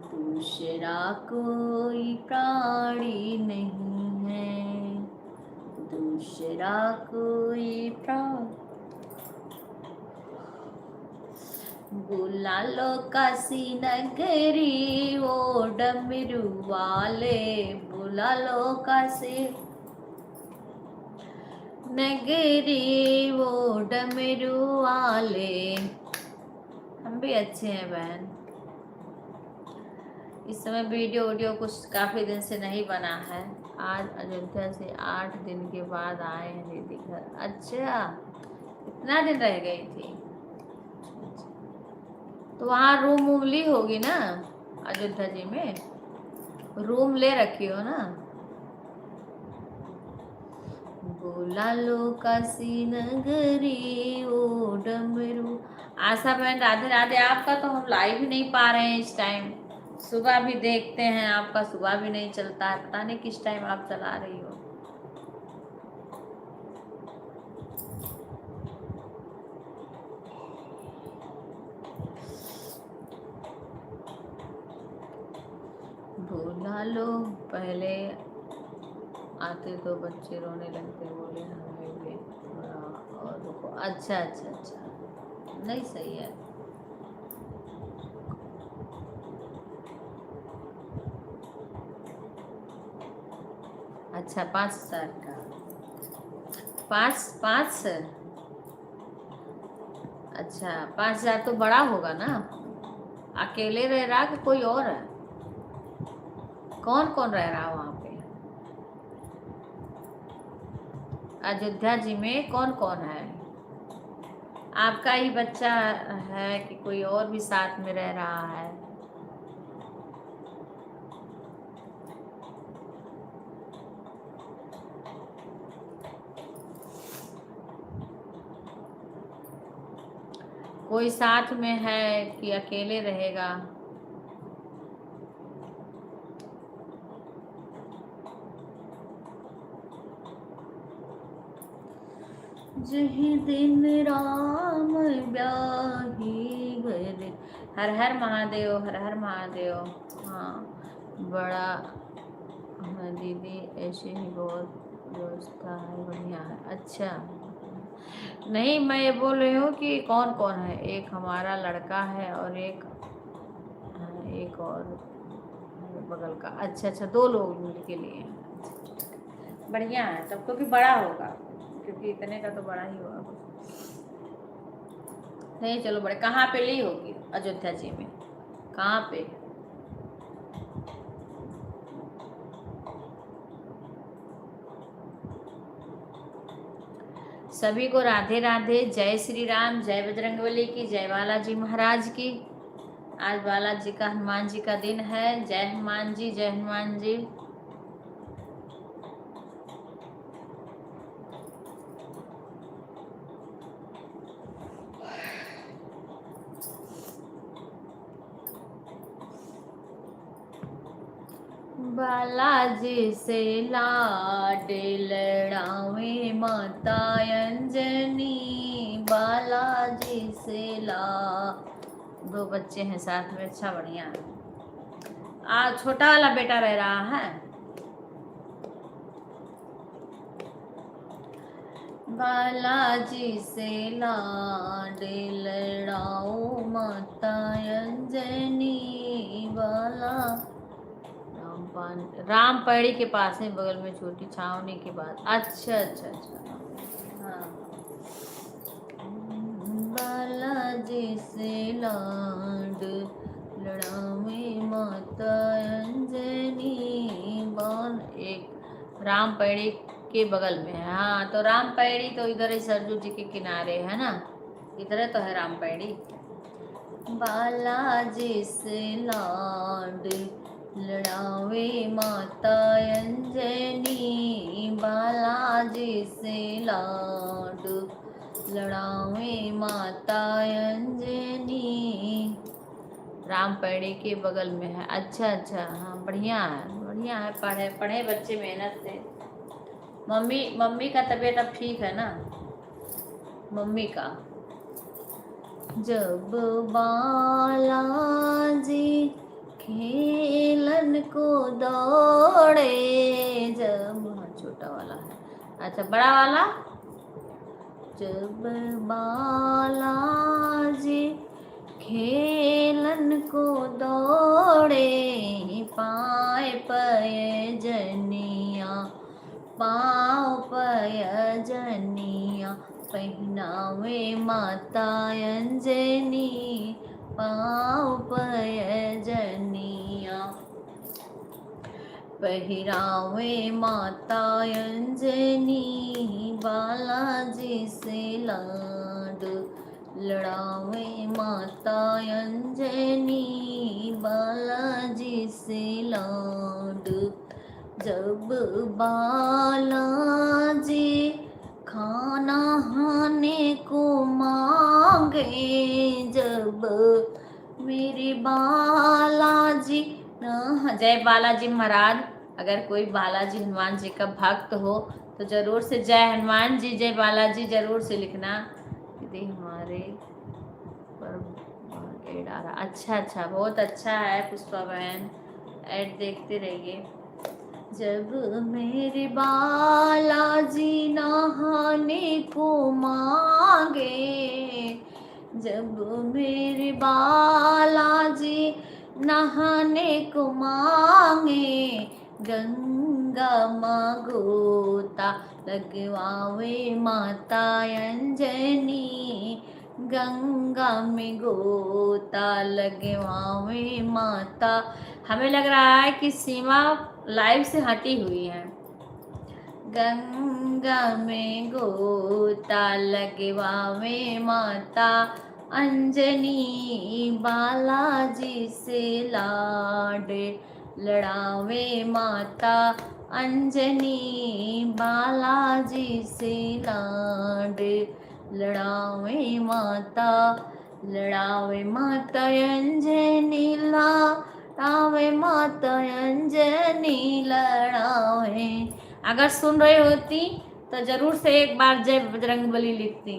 Speaker 1: दूसरा कोई प्राणी नहीं है, दूसरा कोई प्राणी। बुला लो काशी नगरी वो डमरू वाले, बुला लो काशी नगरी वो डमरू वाले। हम भी अच्छे हैं बहन। इस समय वीडियो कुछ काफ़ी दिन से नहीं बना है। आज अयोध्या से 8 दिन के बाद आए हैं दीदी घर। अच्छा, कितना दिन रह गई थी? तो वहाँ रूम वूम ली होगी ना अयोध्या जी में? रूम ले रखी हो ना? बोला लो काशी नगरी ओ डमरू। आशा बहन राधे राधे। आपका तो हम लाइव ही नहीं पा रहे हैं इस टाइम। सुबह भी देखते हैं, आपका सुबह भी नहीं चलता है। पता नहीं किस टाइम आप चला रही हो। भुला लो पहले आते तो बच्चे रोने लगते, बोले हमें भी थोड़ा और रुको। अच्छा अच्छा अच्छा, नहीं सही है। अच्छा 5 साल का, 5 अच्छा 5,000 तो बड़ा होगा ना। अकेले रह रहा कि कोई और है? कौन कौन रह रहा वहाँ पे अयोध्या जी में? कौन कौन है? आपका ही बच्चा है कि कोई और भी साथ में रह रहा है? कोई साथ में है कि अकेले रहेगा? जही दिन राम ब्याही गए। हर हर महादेव, हर हर महादेव। हाँ बड़ा है दीदी, ऐसे ही बहुत व्यवस्था है, बढ़िया है। अच्छा नहीं, मैं ये बोल रही हूँ कि कौन कौन है। एक हमारा लड़का है और एक और बगल का। अच्छा अच्छा, 2 लोग मिलके लिए हैं। बढ़िया है तब तो, भी बड़ा होगा क्योंकि इतने का तो बड़ा ही होगा। नहीं चलो बड़े। कहाँ पे ली होगी अयोध्या जी में? कहाँ पे? सभी को राधे राधे। जय श्री राम, जय बजरंगबली की, जय बालाजी महाराज की। आज बालाजी का, हनुमान जी का दिन है। जय हनुमान जी, जय हनुमान जी। बालाजी से लाड लड़ावे माता अंजनी, बालाजी से ला। 2 बच्चे हैं साथ में। अच्छा बढ़िया है। छोटा वाला बेटा रह रहा है। बालाजी से लाड लड़ाओ माता अंजनी, बाला। राम पैड़ी के पास है, बगल में छोटी छावनी के बाद। अच्छा अच्छा अच्छा, हाँ। बालाजी से लाड लड़ावे माता अंजनी, बाल। एक राम पैड़ी के बगल में है। हाँ तो राम पैड़ी तो इधर ही सरजू जी के किनारे है ना, इधर तो है राम पैड़ी। बालाजी से लाड लड़ावे माता अंजनी, बालाजी से लाड लड़ावे माता अंजनी। राम पैड़ी के बगल में है। अच्छा अच्छा, हाँ बढ़िया है, बढ़िया है। पढ़े पढ़े बच्चे मेहनत से। मम्मी का तबीयत अब ठीक है ना? मम्मी का। जब बालाजी खेलन को दौड़े, जब। हाँ छोटा वाला है। अच्छा बड़ा वाला। जब बालाजी खेलन को दौड़े, पाए पय जनिया, पाँव पय जनिया, पहनावे माता अंजनी, पाँव पय जनिया। पहिरावे माता अंजनी, बालाजी से लाड लड़ावे माता अंजनी, बालाजी से लाड। जब बालाजी खाना खाने को मांगे, जब मेरे बालाजी जय बालाजी महाराज। अगर कोई बालाजी हनुमान जी का भक्त हो तो जरूर से जय हनुमान जी जय बालाजी जरूर से लिखना। यदि हमारे पर ऐड आ रहा, अच्छा बहुत अच्छा है पुष्पा बहन, ऐड देखते रहिए। जब मेरे बालाजी नहाने को मांगे, जब मेरे बालाजी नहाने को मांगे, गंगा माँ गोता लगवावे माता अंजनी, गंगा में गोता लगवावे माता। हमें लग रहा है कि सीमा लाइव से हटी हुई है। गंगा में गोता लगवावे माता अंजनी, बालाजी से लाड लड़ावे माता अंजनी, बालाजी से लाड लड़ावे माता, लड़ावे माता अंजनी, लड़ावे माता अंजनी लड़ावे। अगर सुन रही होती तो जरूर से एक बार जय बजरंगबली लिखती।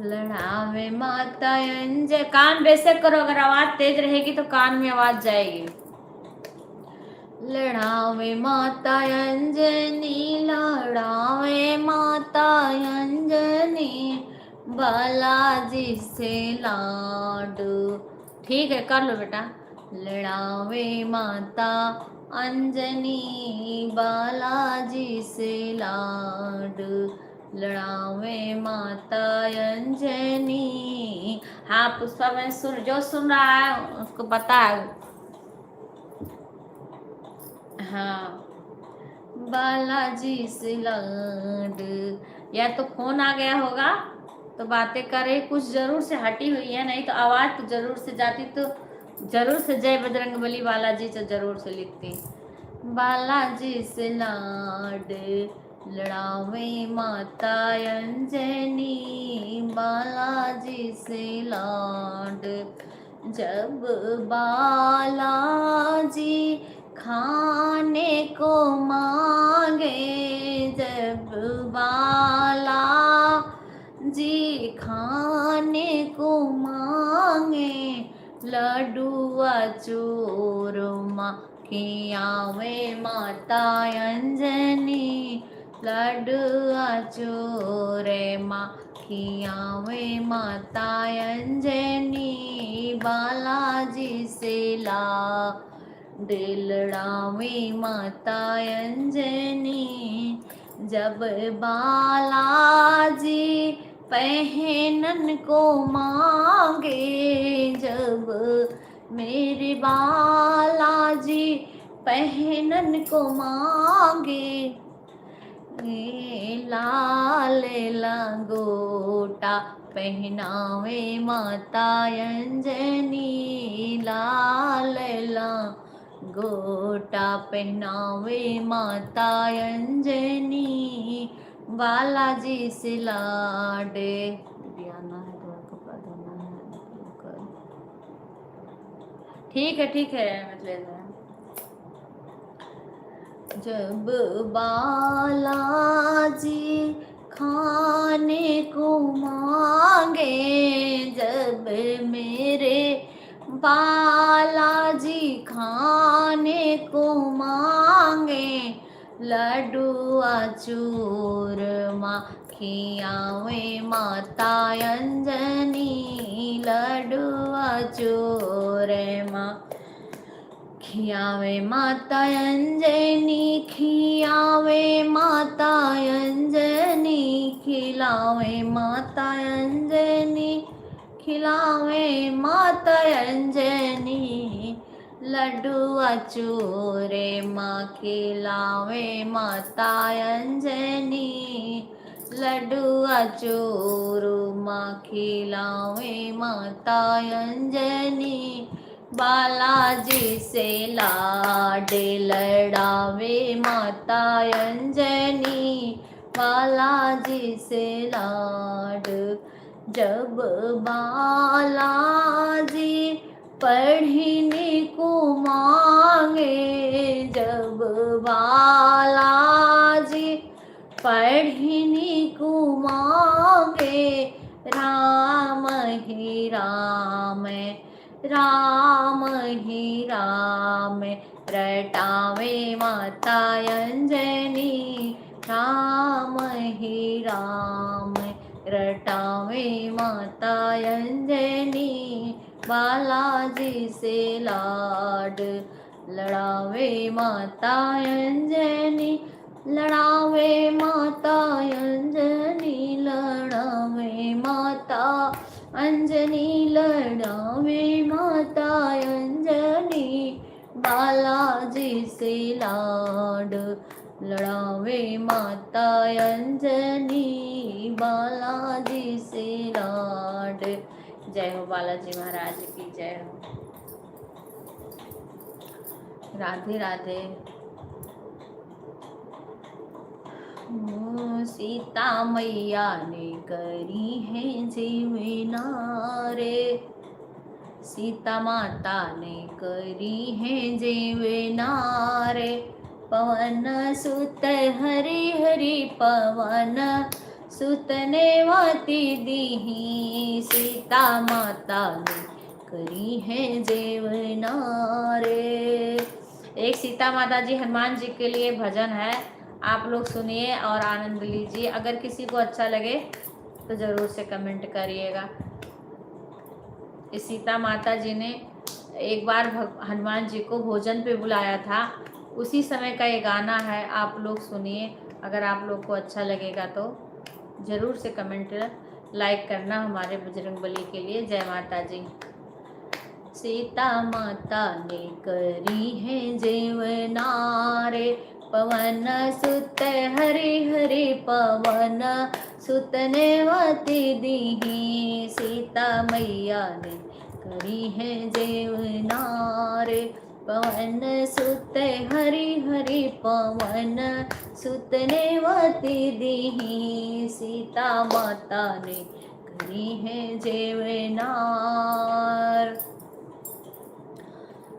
Speaker 1: लड़ावे माता अंजनी, कान बेशक करो, अगर आवाज तेज रहेगी तो कान में आवाज जाएगी। लड़ावे माता अंजनी, लड़ावे माता अंजनी, बालाजी से लाड। ठीक है, कर लो बेटा। लड़ावे माता अंजनी, बालाजी से लाड लड़ावे माता अंजनी। हाँ पुष्पा मैं जो सुन रहा है उसको पता है। हाँ बालाजी से लाड। या तो फोन आ गया होगा तो बातें करे, कुछ जरूर से हटी हुई है, नहीं तो आवाज तो जरूर से जाती, तो जरूर से जय बजरंगबली बालाजी तो जरूर से लिखती। बालाजी से लाड लड़ावे माता अंजनी, बालाजी से लाड। जब बालाजी खाने को मांगे, जब बालाजी खाने को मांगे, लड्डुआ चूरमा खियावे माता अंजनी, लड्डुआ चूरमा खियावे माता अंजनी, बालाजी से लाड लड़ावे माता अंजनी। जब बालाजी पहनन को मांगे, जब मेरे बालाजी पहनन को मांगे, लाल लंगोटा पहनावे माता अंजनी, लाल लंगोटा पहनावे माता अंजनी, बालाजी से लाड। दियाना है तो कपड़ा धोना है। ठीक है मतलब। जब बालाजी खाने को मांगे, जब मेरे बालाजी खाने को मांगे, लड्डुआ चूरमा खियावे माता अंजनी, लड्डुआ चूरमा खियावे माता अंजनी, खियावे माता अंजनी, खिलावे माता अंजनी, खिलावे माता अंजनी, लड्डुआ चूरे माँ खिलावे माता अंजनी, लड्डुआ चूरू माँ खिलावे माता अंजनी, बालाजी से लाड लड़ावे माता अंजनी, बालाजी से लाड। जब बालाजी पढ़ने को मांगे, जब बालाजी पढ़ने को मांगे, राम ही राम राम ही राम रटावे माता अंजनी, राम ही राम रटावे माता अंजनी, बालाजी से लाड लड़ावे माता अंजनी, लड़ावे माता अंजनी, लड़ावे माता अंजनी, लड़ावे माता अंजनी, बालाजी से लाड लड़ावे माता अंजनी, बालाजी से लाड। जय हो बालाजी महाराज की जय हो। राधे राधे। सीता मैया ने करी है जीवनारे, सीता माता ने करी है जीवनारे, पवन सुत हरि हरि पवन सुत ने वाती दीही, सीता माता ने करी है जीवनारे। एक सीता माता जी हनुमान जी के लिए भजन है, आप लोग सुनिए और आनंद लीजिए। अगर किसी को अच्छा लगे तो ज़रूर से कमेंट करिएगा। इस सीता माता जी ने एक बार हनुमान जी को भोजन पे बुलाया था, उसी समय का ये गाना है, आप लोग सुनिए। अगर आप लोग को अच्छा लगेगा तो ज़रूर से कमेंट लाइक करना हमारे बजरंगबली के लिए। जय माता जी। सीता माता ने करी है जीवनारे, पवन सुत हरि हरि पवन सुत ने वाती दीही, सीता मैया ने करी है जीवनारे, पवन सुत हरि हरि पवन सुत ने वाती दीही, सीता माता ने करी है जीवनार,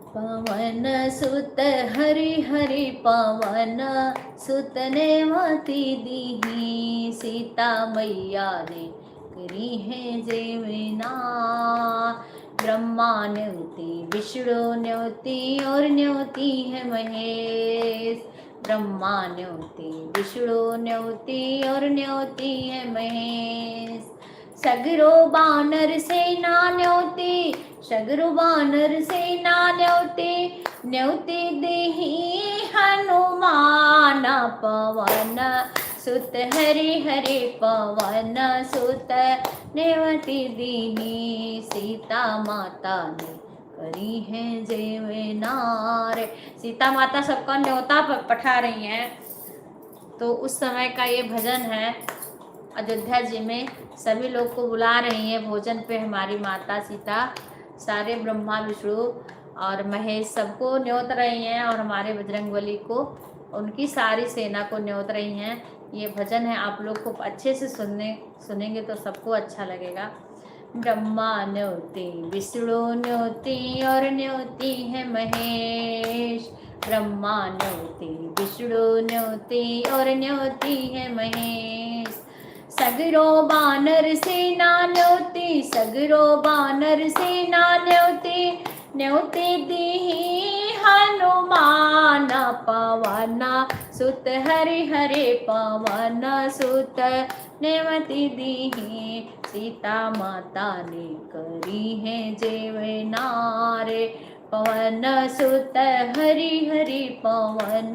Speaker 1: पवन सुत हरि हरि पवन सुत ने वाती दीही, सीता मैया ने करी है जीवनार, ब्रह्मा न्योती विष्णु न्योती और न्योती है महेश, ब्रह्मा न्योती विष्णु न्योती और न्योती है महेश, सगरो बानर सेना न्योती, सगरो बानर सेना न्योती, न्योती देही हनुमान, पवन सुत हरि हरि पवन सुत नेवती दीही, सीता माता ने करी है जीवनार। सीता माता सबका न्योता पठा रही हैं, तो उस समय का ये भजन है। अयोध्या जी में सभी लोग को बुला रही हैं भोजन पे हमारी माता सीता, सारे ब्रह्मा विष्णु और महेश सबको न्योत रही हैं, और हमारे बजरंगबली को उनकी सारी सेना को न्योत रही हैं। ये भजन है, आप लोग को अच्छे से सुनेंगे तो सबको अच्छा लगेगा। ब्रह्मा न्योती विष्णु न्योती और न्योती है महेश, ब्रह्मा न्योती विष्णु न्योती और न्योती है महेश, सगरो बानर सेना न्योती, सगरो बानर सेना न्योती, न्योती दीही हनुमान, पवन सुत हरि हरि पवन सुत नेवती दीही, सीता माता ने करी है जीवनार, पवन सुत हरि हरि पवन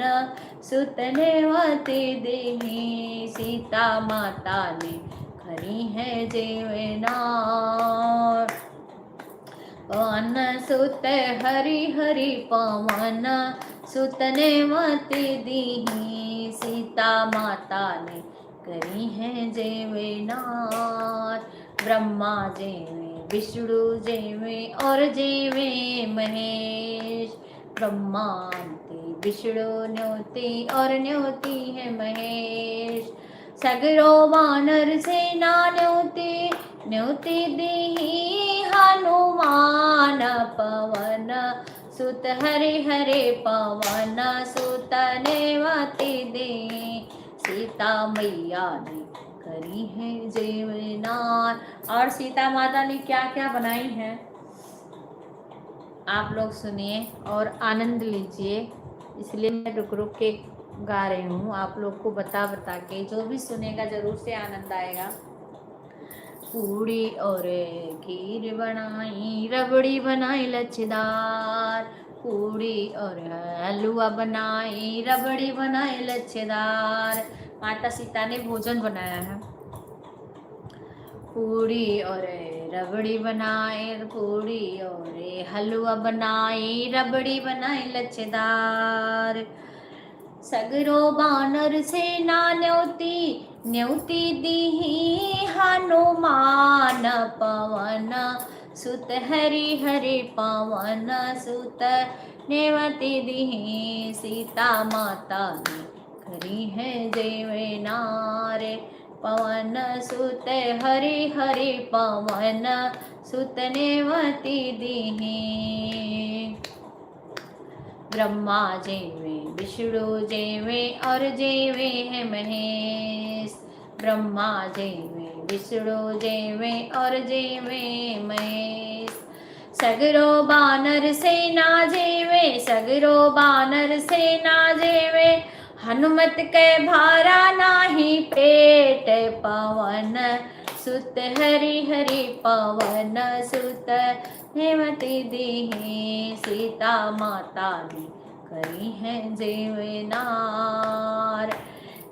Speaker 1: सुत नेवती दीही, सीता माता ने करी है जीवनार, पवन सुत हरि हरि पवन सुत नेवती दीही सीता माता ने करी है जेवे नार ब्रह्मा जेवे विष्णु जेवे और जेवे महेश ब्रह्मांति विष्णु न्योति और न्योति है महेश सगरो वानर सेना न्योति न्योति दीही हनुमान पवन सुत हरे हरे पवन सुत नेवति दीही सीता मैया ने करी है जीवनार। और सीता माता ने क्या क्या बनाई है आप लोग सुनिए और आनंद लीजिए। इसलिए मैं रुक रुक के गा रही हूँ आप लोग को बता बता के, जो भी सुनेगा जरूर से आनंद आएगा। पूड़ी और खीर बनाई रबड़ी बनाई लच्छेदार पूड़ी और हलवा बनाई रबड़ी बनाई लच्छेदार। माता सीता ने भोजन बनाया है। पूड़ी और रबड़ी बनाए पूड़ी और हलवा बनाई रबड़ी बनाई लच्छेदार। सगरो बानर सेना न्योती न्योती दीही हनुमान पवन सुत हरि हरि पवन सुत नेवती दीही सीता माता ने करी है जेवे नारे पवन सुत हरि हरि पवन सुत नेवती दीही ब्रह्मा जेवे विष्णु जेवे और जेवे है महेश ब्रह्मा जेवे विष्णु जेवे और जेवे महेश सगरो बानर सेना जेवे सगरो बानर सेना जेवे हनुमत के भारा नाही पेट पवन सुत हरि हरि पवन सुत हेमति दीही सीता माता ने करी है जेवे नार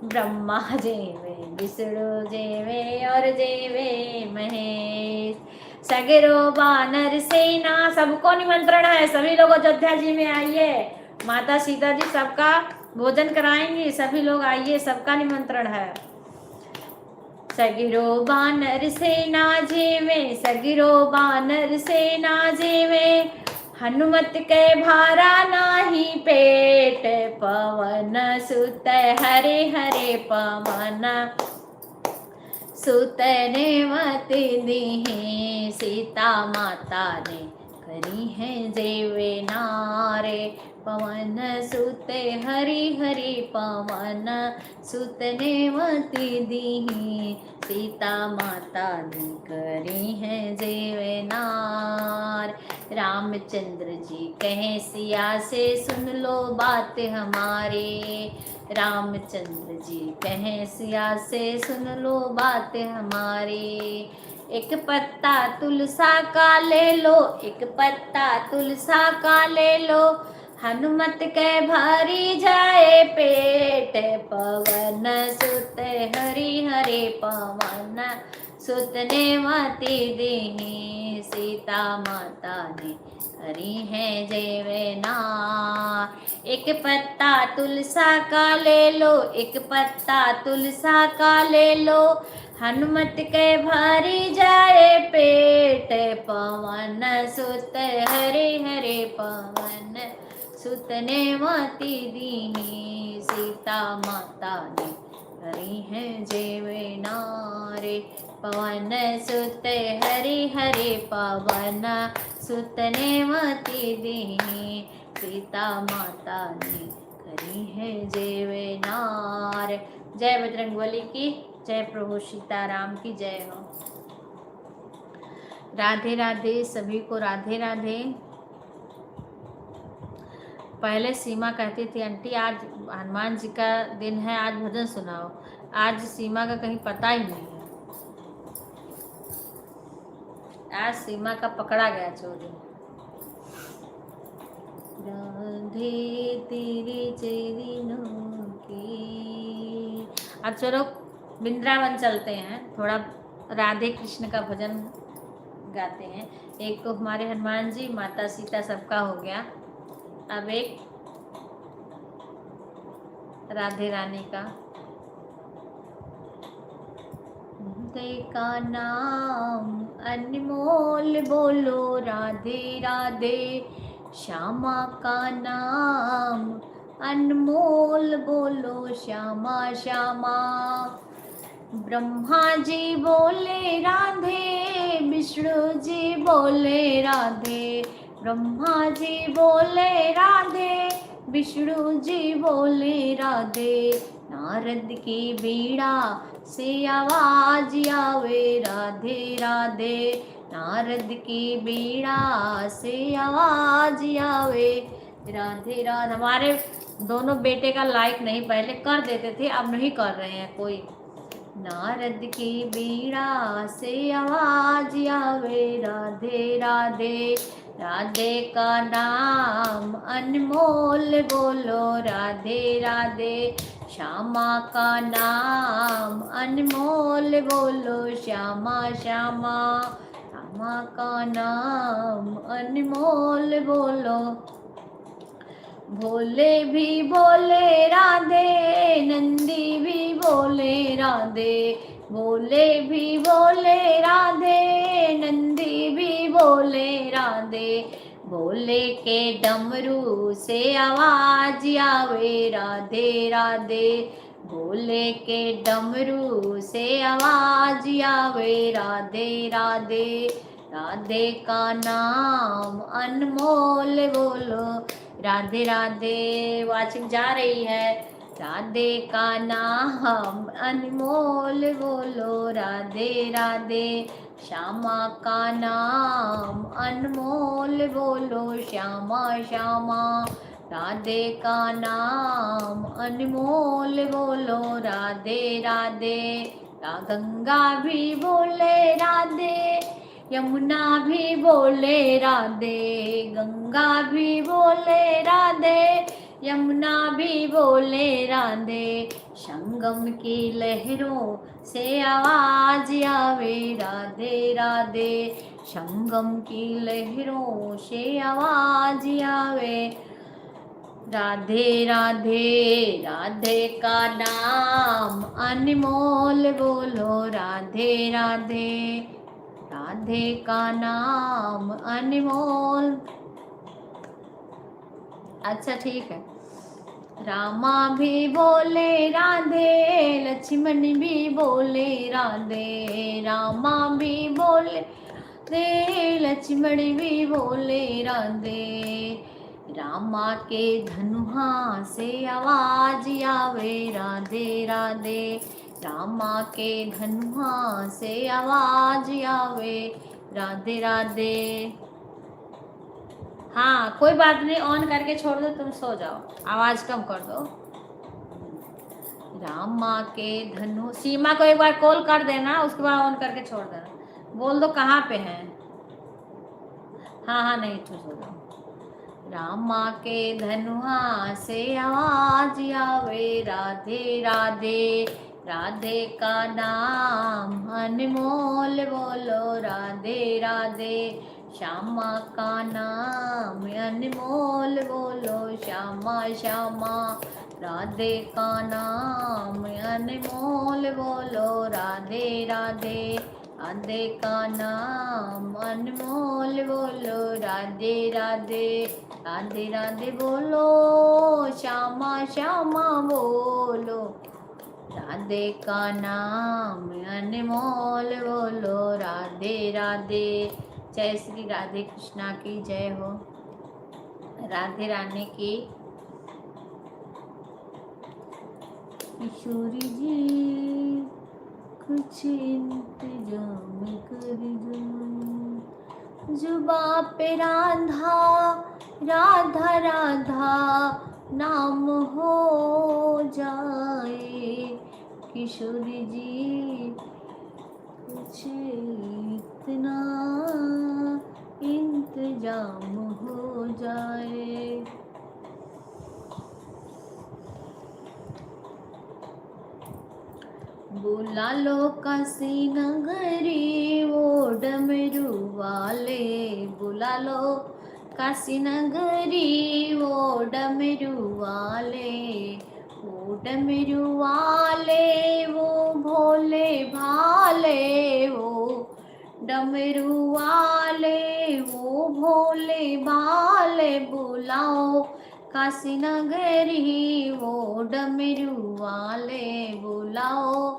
Speaker 1: ब्रह्मा जेवे विष्णु जेवे और जेवे महेश सगरो बानर सेना। सबको निमंत्रण है, सभी लोग अयोध्या जी में आइए, माता सीता जी सबका भोजन कराएंगे, सभी लोग आइए, सबका निमंत्रण है। सगिरो बानर सेना जेवे सगिरो बानर सेना जेवे हनुमत के भारा नाही पेट पवन सुत हरे हरे पवन सुत नेवती दीही सीता माता ने करी है जेवे नारे पवन सुते हरि हरि पवन सुत नेवती दीही सीता माता ने करी है जेवे नार। रामचंद्र जी कहे सिया से सुन लो बात हमारे रामचंद्र जी कहे सिया से सुन लो बात हमारे एक पत्ता तुलसा का ले लो एक पत्ता तुलसा का ले लो हनुमत के भरी जाए पेट पवन सुत हरि हरे पवन सुत नेवती दीही सीता माता ने हरी है जेवे नार। एक पत्ता तुलसा का ले लो एक पत्ता तुलसा का ले लो हनुमत के भरी जाए पेट पवन सुत हरे हरे पवन सुत नेवती दीही सीता माता ने हरी है जेवे नारे पवन सुत हरि हरे पवन सुत नेवती दीही सीता माता ने हरी है जेवे नार। जय बजरंगबली की जय, प्रभु सीताराम की जय हो। राधे राधे सभी को, राधे राधे। पहले सीमा कहती थी आंटी आज हनुमान जी का दिन है, आज भजन सुनाओ। आज सीमा का कहीं पता ही नहीं है, आज सीमा का पकड़ा गया चोरी। राधे तेरे चरणों की। अब चलो वृंदावन चलते हैं, थोड़ा राधे कृष्ण का भजन गाते हैं। एक तो हमारे हनुमान जी, माता सीता सबका हो गया। अब एक राधे रानी का। राधे का नाम अनमोल बोलो राधे राधे, श्यामा का नाम अनमोल बोलो श्यामा श्यामा। ब्रह्मा जी बोले राधे, विष्णु जी बोले राधे, ब्रह्मा जी बोले राधे, विष्णु जी बोले राधे। नारद की बीड़ा से आवाज आवे राधे राधे, नारद की बीड़ा से आवाज आवे राधे राधे। हमारे दोनों बेटे का लाइक नहीं, पहले कर देते थे, अब नहीं कर रहे हैं कोई। नारद की बीड़ा से आवाज आवे राधे राधे, राधे का नाम अनमोल बोलो राधे राधे, श्यामा का नाम अनमोल बोलो श्यामा श्यामा, श्यामा का नाम अनमोल बोलो। भोले भी बोले राधे, नंदी भी बोले राधे, भोले भी बोले राधे, नंदी भी बोले राधे। भोले के डमरू से आवाज आवे राधे राधे, भोले के डमरू से आवाज आवे राधे राधे। राधे का नाम अनमोल बोलो राधे राधे। वाचिंग जा रही है। राधे का नाम अनमोल बोलो राधे राधे, श्यामा का नाम अनमोल बोलो श्यामा श्यामा। राधे का नाम अनमोल बोलो राधे राधे। गंगा भी बोले राधे, यमुना भी बोले राधे, गंगा भी बोले राधे, यमुना भी बोले राधे। संगम की लहरों से आवाज आवे राधे राधे, संगम की लहरों से आवाज आवे राधे राधे। राधे का नाम अनमोल बोलो राधे राधे, राधे का नाम अनमोल। अच्छा ठीक है। रामा भी बोले राधे, लक्ष्मण भी बोले राधे, रामा भी बोले राधे, लक्ष्मण भी बोले राधे। रामा के धनुहा से आवाज आवे राधे राधे, रामा के धनुहा से आवाज आवे राधे राधे। हाँ कोई बात नहीं, ऑन करके छोड़ दो, तुम सो जाओ, आवाज कम कर दो। रामा के धनु, सीमा को एक बार कॉल कर देना, उसके बाद ऑन करके छोड़ देना, बोल दो कहाँ पे हैं। हाँ हाँ नहीं तो सो जाओ। रामा के धनुहा से आवाज आवे राधे राधे, राधे का नाम अनमोल बोलो राधे राधे, श्यामा का नाम अनमोल बोलो श्यामा श्यामा। राधे का नाम अनमोल बोलो राधे राधे, राधे का नाम अनमोल बोलो राधे राधे, राधे राधे बोलो श्यामा श्यामा बोलो, राधे का नाम अनमोल बोलो राधे राधे। जय श्री राधे कृष्णा की जय हो, राधे रानी की। किशोरी जी कुछ इंतजाम कर दो, जुबा पे राधा राधा राधा नाम हो जाए। किशोरी जी कुछ इतना इंतजाम हो जाए। बुला लो काशी नगरी वो डमरू वाले, बुला लो काशी नगरी वो डमरू वाले, वो डमरू वाले वो भोले भाले, वो डमरू वाले वो भोले भाले, बुलाओ काशी नगरी वो डमरू वाले, बुलाओ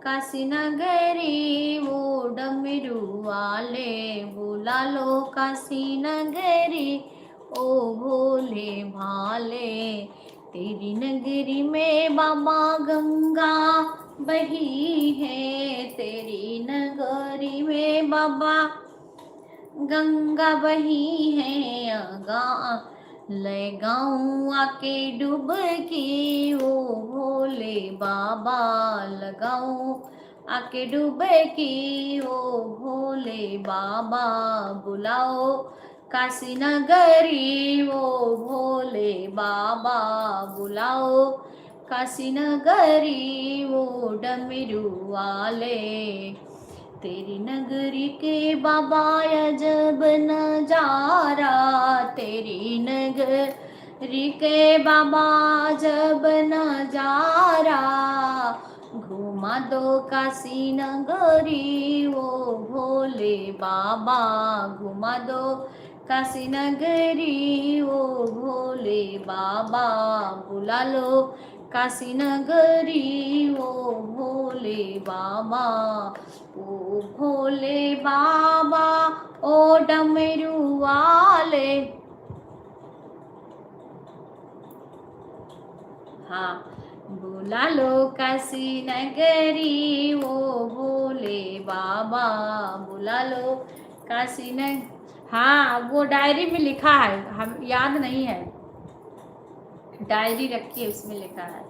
Speaker 1: काशी नगरी वो डमरू वाले, बुला लो काशी नगरी ओ भोले भाले। तेरी नगरी में बाबा गंगा बही है, तेरी नगरी में बाबा गंगा बही है, अगा लगाऊं आके डुबकी ओ भोले बाबा, लगाऊं आके डुबकी ओ भोले बाबा, बुलाओ काशी नगरी ओ भोले बाबा, बुलाओ काशी नगरी वो डमरू वाले। तेरी नगरी के बाबा अजब नजारा, तेरी नगरी के बाबा अजब नजारा, घुमा दो काशी नगरी वो भोले बाबा, घुमा दो काशी नगरी वो भोले बाबा, बुला लो काशी नगरी वो भोले बाबा, ओ भोले बाबा ओ डमरू वाले। हाँ, बुला लो काशी नगरी वो भोले बाबा, बुला लो काशी नगरी। हाँ, वो डायरी में लिखा है, हम याद नहीं है, डायरी रखी है उसमें लिखा है।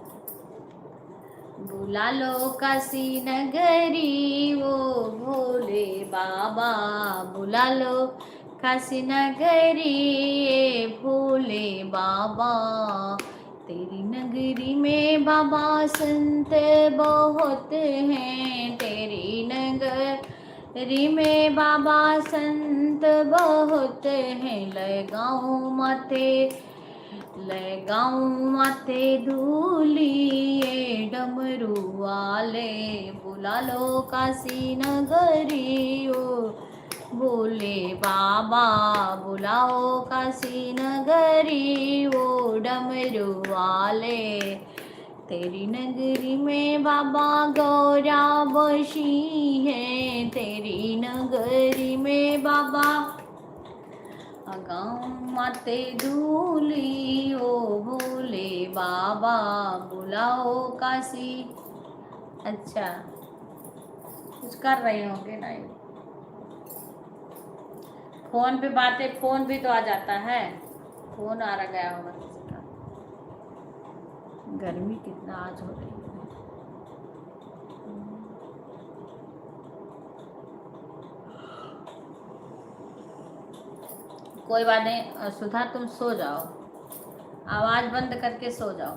Speaker 1: बुला लो काशी नगरी वो भोले बाबा, बुला लो काशी नगरी ये भोले बाबा। तेरी नगरी में बाबा संत बहुत हैं, तेरी नगरी में बाबा संत बहुत हैं, लगाऊं माथे धूली ये डमरू वाले, बुला लो काशी नगरी ओ भोले बाबा, बुलाओ काशी नगरी वो डमरू वाले। तेरी नगरी में बाबा गौरा बशी है, तेरी नगरी में बाबा गाँव माते धूली ओ भोले बाबा, बुलाओ काशी। अच्छा, कुछ कर रहे होंगे ना, फोन पे बातें, फोन भी तो आ जाता है, फोन आ रहा गया होगा किसी का। गर्मी कितना आज हो रही है। कोई बात नहीं सुधा, तुम सो जाओ, आवाज बंद करके सो जाओ।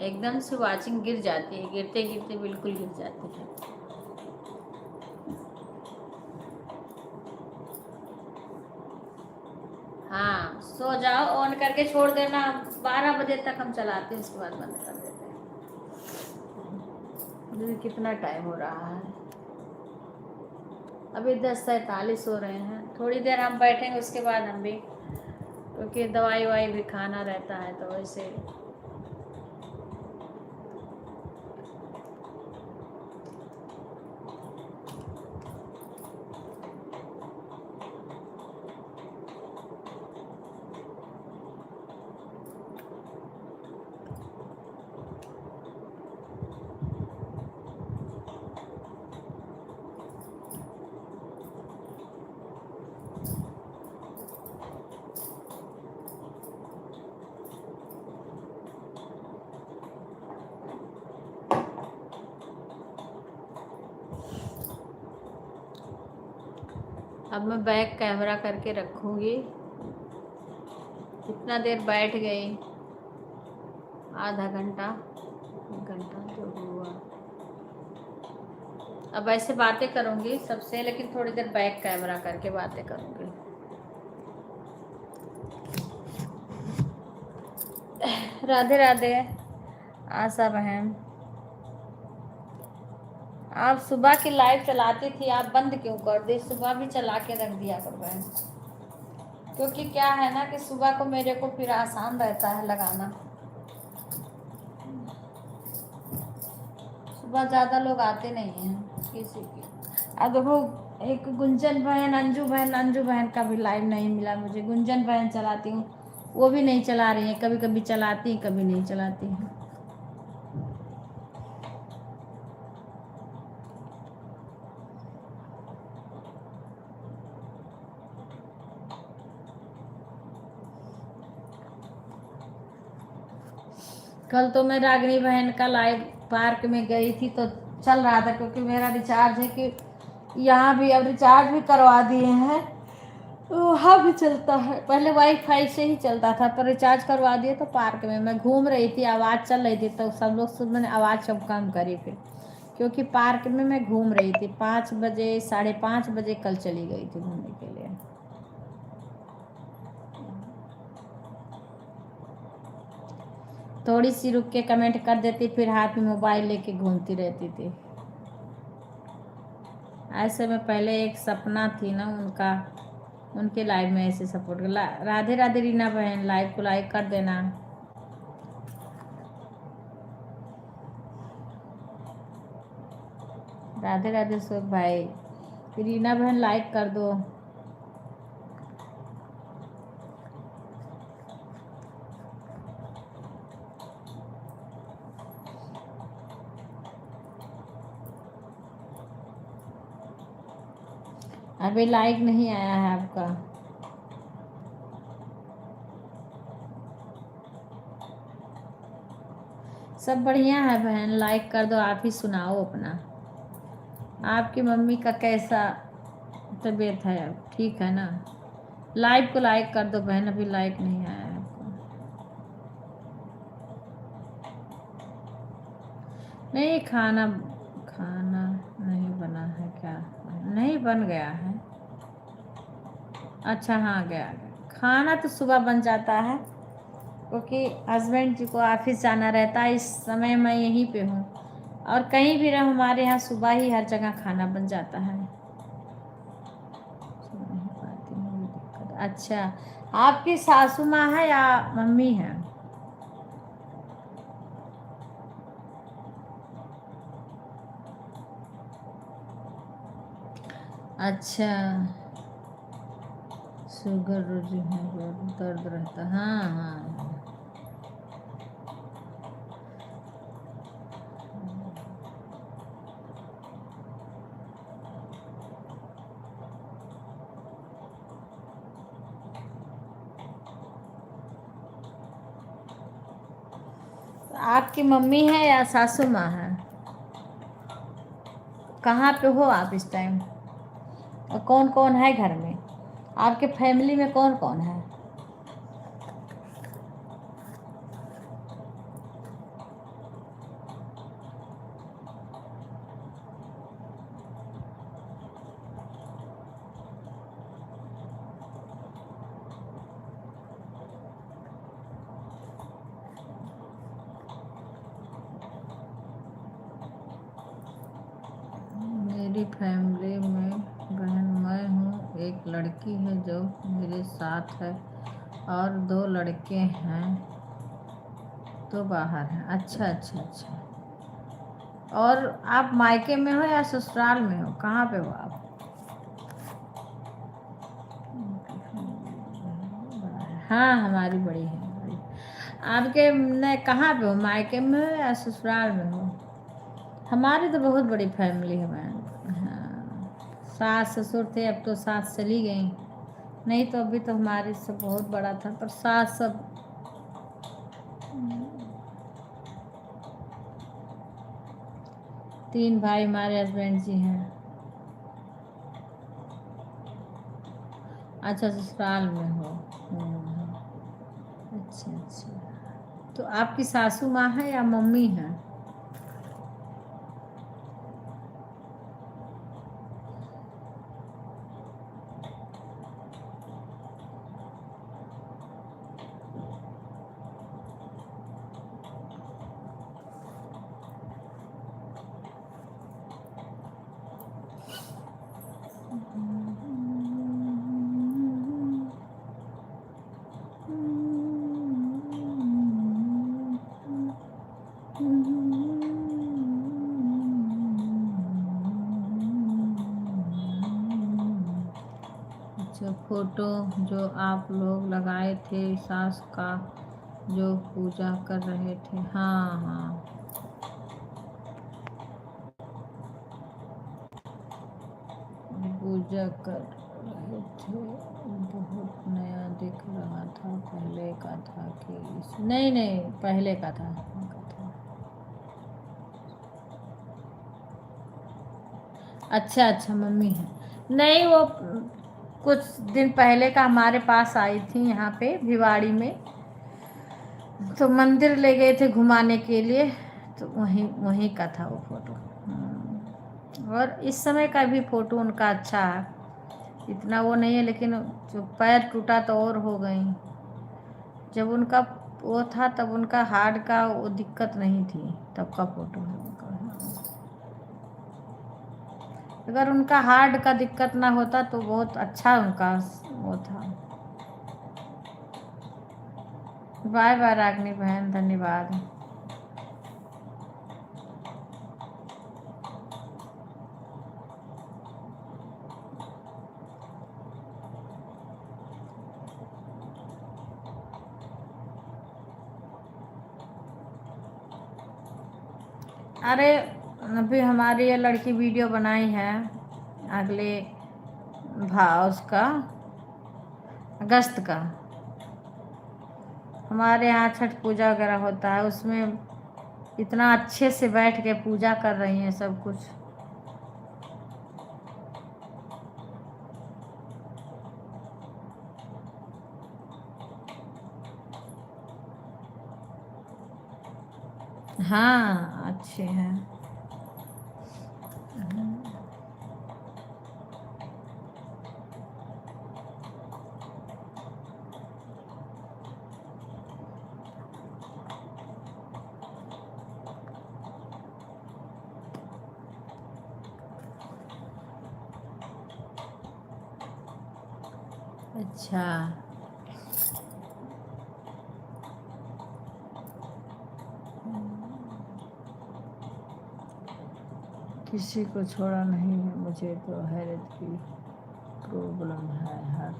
Speaker 1: एकदम से वाचिंग गिर जाती है, गिरते गिरते बिल्कुल गिर जाती है। हाँ, सो जाओ, ऑन करके छोड़ देना, 12 बजे तक हम चलाते हैं, उसके बाद बंद कर देते हैं। अभी कितना टाइम हो रहा है, अभी 10:43 हो रहे हैं। थोड़ी देर हम बैठेंगे, उसके बाद हम भी, क्योंकि दवाई वाई भी खाना रहता है, तो वैसे अब मैं बैक कैमरा करके रखूँगी। कितना देर बैठ गई, आधा घंटा, 1 घंटा जो हुआ। अब ऐसे बातें करूँगी सबसे, लेकिन थोड़ी देर बैक कैमरा करके बातें करूँगी। राधे राधे आशा बहन। आप सुबह की लाइव चलाती थी, आप बंद क्यों कर दी? सुबह भी चला के रख दिया करो बहन, क्योंकि क्या है ना कि सुबह को मेरे को फिर आसान रहता है लगाना। सुबह ज़्यादा लोग आते नहीं हैं किसी की। अब देखो, एक गुंजन बहन, अंजू बहन का भी लाइव नहीं मिला मुझे। गुंजन बहन चलाती हूँ, वो भी नहीं चला रही है। कभी कभी चलाती हैं, कभी नहीं चलाती हैं। कल तो मैं रागिनी बहन का लाइव पार्क में गई थी तो चल रहा था, क्योंकि मेरा रिचार्ज है कि यहाँ भी अब रिचार्ज भी करवा दिए हैं, वहाँ भी चलता है। पहले वाईफाई से ही चलता था, पर रिचार्ज करवा दिए तो पार्क में मैं घूम रही थी, आवाज़ चल रही थी तो सब लोग सुन, मैंने आवाज़ सब कम करी फिर, क्योंकि पार्क में मैं घूम रही थी। 5 बजे 5:30 बजे कल चली गई थी घूमने के लिए। थोड़ी सी रुक के कमेंट कर देती, फिर हाथ में मोबाइल लेके घूमती रहती थी। ऐसे में पहले एक सपना थी ना उनका, उनके लाइव में ऐसे सपोर्ट कर। राधे राधे रीना बहन, लाइव को लाइक कर देना। राधे राधे सुख भाई, रीना बहन लाइक कर दो। अभी लाइक नहीं आया है आपका। सब बढ़िया है बहन, लाइक कर दो। आप ही सुनाओ अपना, आपकी मम्मी का कैसा तबीयत है? अब ठीक है ना? लाइव को लाइक कर दो बहन, अभी लाइक नहीं आया है आपको। नहीं, खाना खाना नहीं बना है क्या? नहीं बन गया है। अच्छा हाँ, गया गया। खाना तो सुबह बन जाता है, क्योंकि हस्बैंड जी को ऑफिस जाना रहता है। इस समय मैं यहीं पे हूँ, और कहीं भी रहूँ हमारे यहाँ सुबह ही हर जगह खाना बन जाता है। नहीं पाती हूँ, दिक्कत। अच्छा, आपकी सासू माँ है या मम्मी है? अच्छा, शुगर जो है दर्द रहता है। हाँ हाँ। आपकी मम्मी है या सासू माँ है? कहाँ पे हो आप इस टाइम? और कौन कौन है घर में? आपके फैमिली में कौन कौन है? मेरी फैमिली में बहन मैं हूँ, एक लड़की है जो मेरे साथ है, और 2 लड़के हैं तो बाहर हैं। अच्छा अच्छा अच्छा। और आप मायके में हो या ससुराल में हो? कहाँ पे हो आप? हाँ, हमारी बड़ी है, बड़ी। आपके ने कहाँ पे हो, मायके में हो या ससुराल में हो? हमारी तो बहुत बड़ी फैमिली है बहन। हाँ, सास ससुर थे, अब तो सास चली गई, नहीं तो अभी तो हमारी सब बहुत बड़ा था, पर सास सब 3 भाई हमारे हस्बैंड जी हैं। अच्छा ससुराल में हो। अच्छा अच्छा। तो आपकी सासू माँ है या मम्मी है? अच्छा, फोटो जो आप लोग लगाए थे सास का जो पूजा कर रहे थे, हाँ हाँ। पूजा कर रहे थे, बहुत नया दिख रहा था, पहले का था कि नहीं नहीं पहले का था। अच्छा अच्छा मम्मी है। नहीं वो कुछ दिन पहले का हमारे पास आई थी यहाँ पे भिवाड़ी में, तो मंदिर ले गए थे घुमाने के लिए, तो वहीं वहीं का था वो फोटो। और इस समय का भी फोटो उनका अच्छा है, इतना वो नहीं है, लेकिन जो पैर टूटा तो और हो गई। जब उनका वो था तब उनका हार्ट का वो दिक्कत नहीं थी, तब का फोटो है उनका। अगर उनका हार्ट का दिक्कत ना होता तो बहुत अच्छा उनका वो था। बाय बाय रागनी बहन, धन्यवाद। अरे अभी हमारी ये लड़की वीडियो बनाई है, अगले उसका अगस्त का हमारे यहाँ छठ पूजा वगैरह होता है, उसमें इतना अच्छे से बैठ के पूजा कर रही हैं सब कुछ। हाँ अच्छे हैं। अच्छा किसी को छोड़ा नहीं है, मुझे तो हैरत की प्रॉब्लम है, हर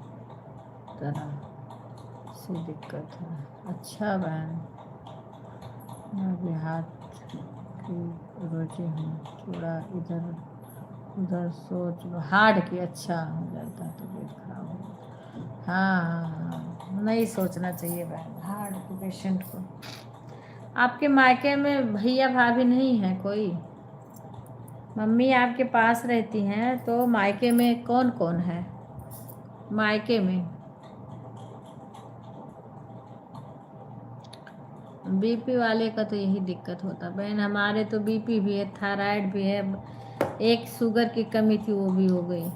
Speaker 1: तरह से दिक्कत है। अच्छा बहन, मैं भी हाथ की रोजी हूँ, थोड़ा इधर उधर सोच लो हार्ट की अच्छा हो जाता है, तबीयत खराब हो जाता है। हाँ हाँ हाँ, नहीं सोचना चाहिए बहन हार्ट के पेशेंट को। आपके मायके में भैया भाभी नहीं है कोई? मम्मी आपके पास रहती हैं तो मायके में कौन कौन है? मायके में बीपी वाले का तो यही दिक्कत होता बहन, हमारे तो बीपी भी है, थायराइड भी है, एक शुगर की कमी थी वो भी हो गई।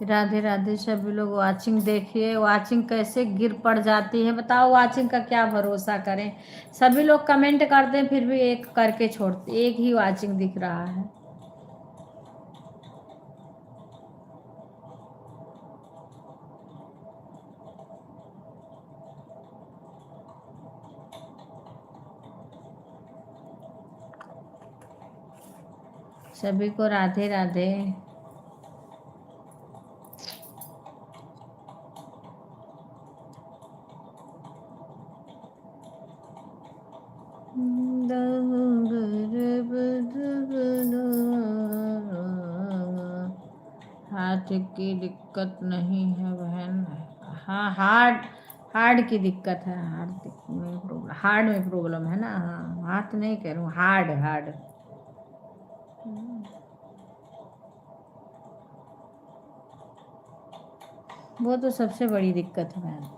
Speaker 1: राधे राधे सभी लोग, वाचिंग देखिए, वाचिंग कैसे गिर पड़ जाती है, बताओ वाचिंग का क्या भरोसा करें। सभी लोग कमेंट करते हैं फिर भी एक करके छोड़ते, एक ही वाचिंग दिख रहा है। सभी को राधे राधे। हाथ आर्थिक की दिक्कत नहीं है बहन। हाँ, हार्ट हार्ट की दिक्कत है। हार्ट में प्रॉब्लम है ना। हाँ, हाथ नहीं कह रहा हूँ, हार्ड हार्ड। वो तो सबसे बड़ी दिक्कत है बहन।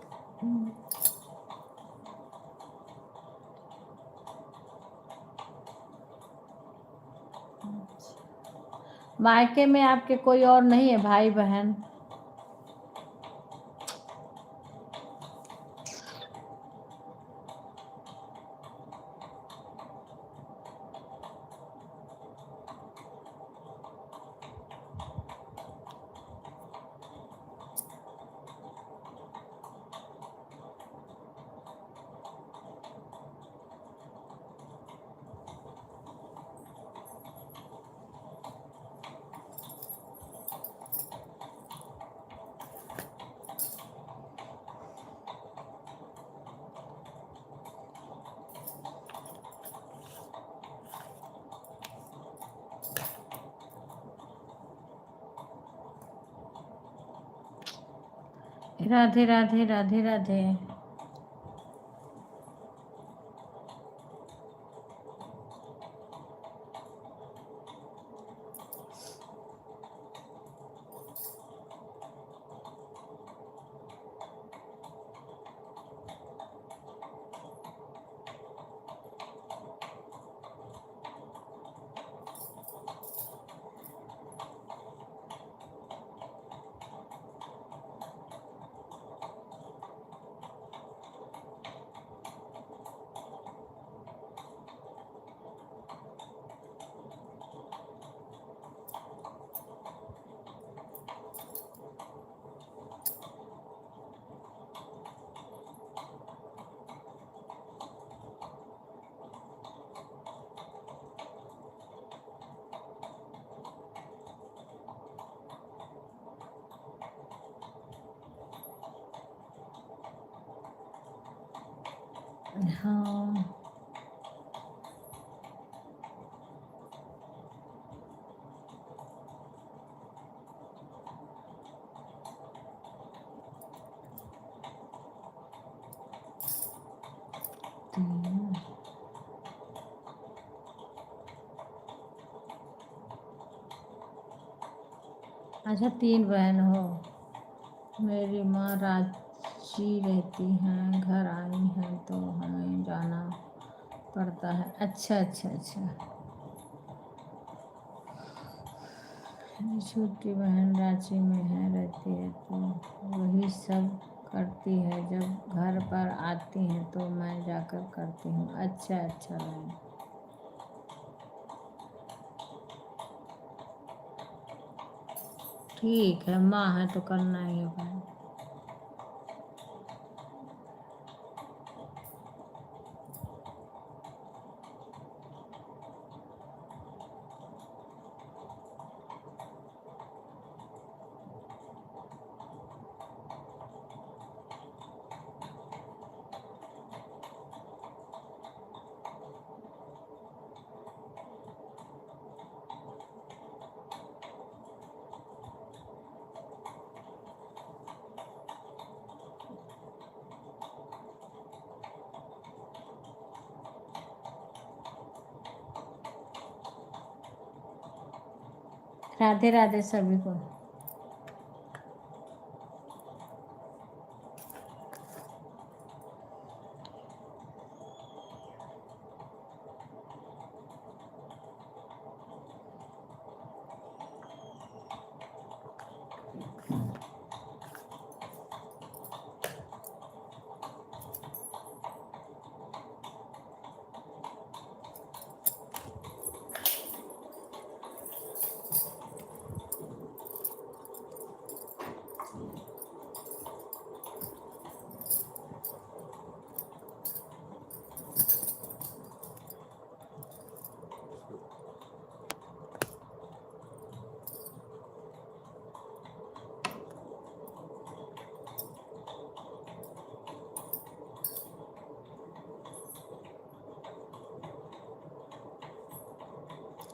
Speaker 1: मायके में आपके कोई और नहीं है भाई बहन? राधे राधे राधे राधे। हाँ, अच्छा 3 बहन हो। मेरी माँ रांची रहती हैं, घर आई हैं तो हमें जाना पड़ता है। अच्छा अच्छा अच्छा। मेरी छोटी बहन रांची में है, रहती है तो वही सब करती है। जब घर पर आती हैं तो मैं जाकर करती हूँ। अच्छा अच्छा बहन। ठीक है, माँ है तो करना ही है बहन। राधे राधे सभी को।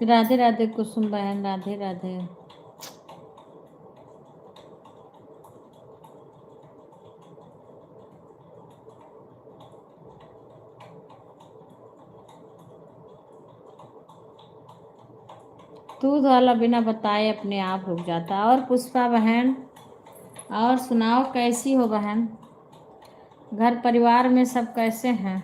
Speaker 1: राधे राधे कुसुम बहन, राधे राधे। दूध वाला बिना बताए अपने आप रुक जाता। और पुष्पा बहन, और सुनाओ कैसी हो बहन? घर परिवार में सब कैसे हैं?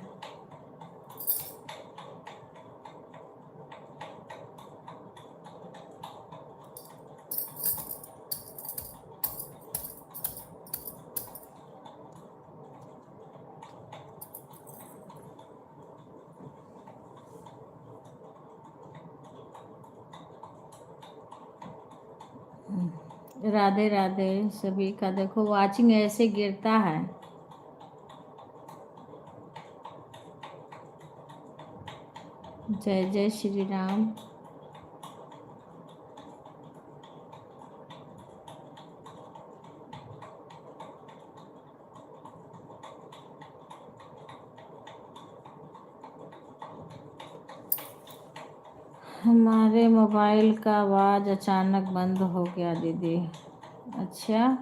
Speaker 1: राधे राधे सभी का। देखो वाचिंग ऐसे गिरता है। जय जय श्री राम। हमारे मोबाइल का आवाज़ अचानक बंद हो गया दीदी। अच्छा,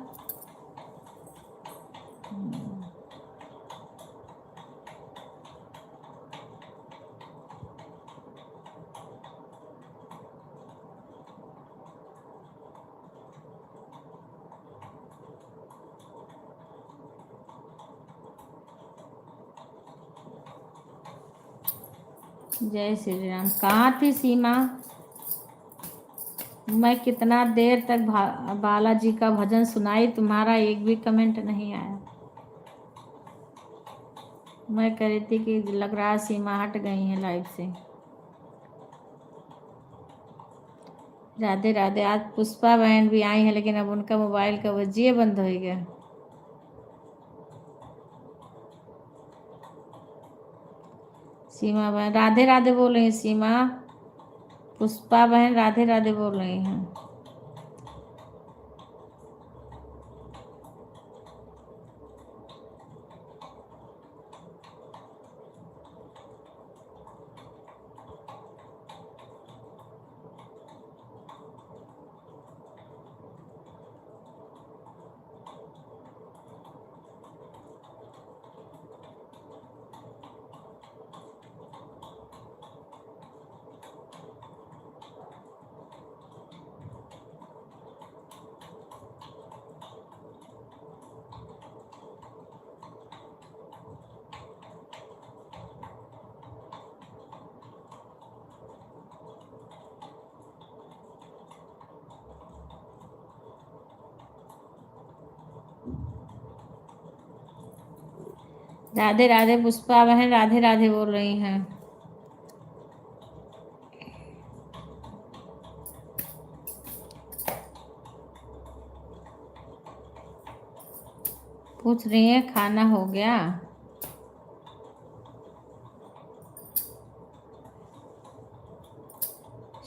Speaker 1: जय श्री राम। कहाँ थी सीमा? मैं कितना देर तक बालाजी का भजन सुनाई, तुम्हारा एक भी कमेंट नहीं आया। मैं कह रही थी कि लग रहा है सीमा हट गई है लाइव से। राधे राधे। आज पुष्पा बहन भी आई है, लेकिन अब उनका मोबाइल का वजिए बंद हो गया। सीमा बहन राधे राधे बोल रही है। सीमा, पुष्पा बहन राधे राधे बोल रही हैं। राधे राधे पुष्पा बहन राधे राधे बोल रही हैं। पूछ रही है खाना हो गया?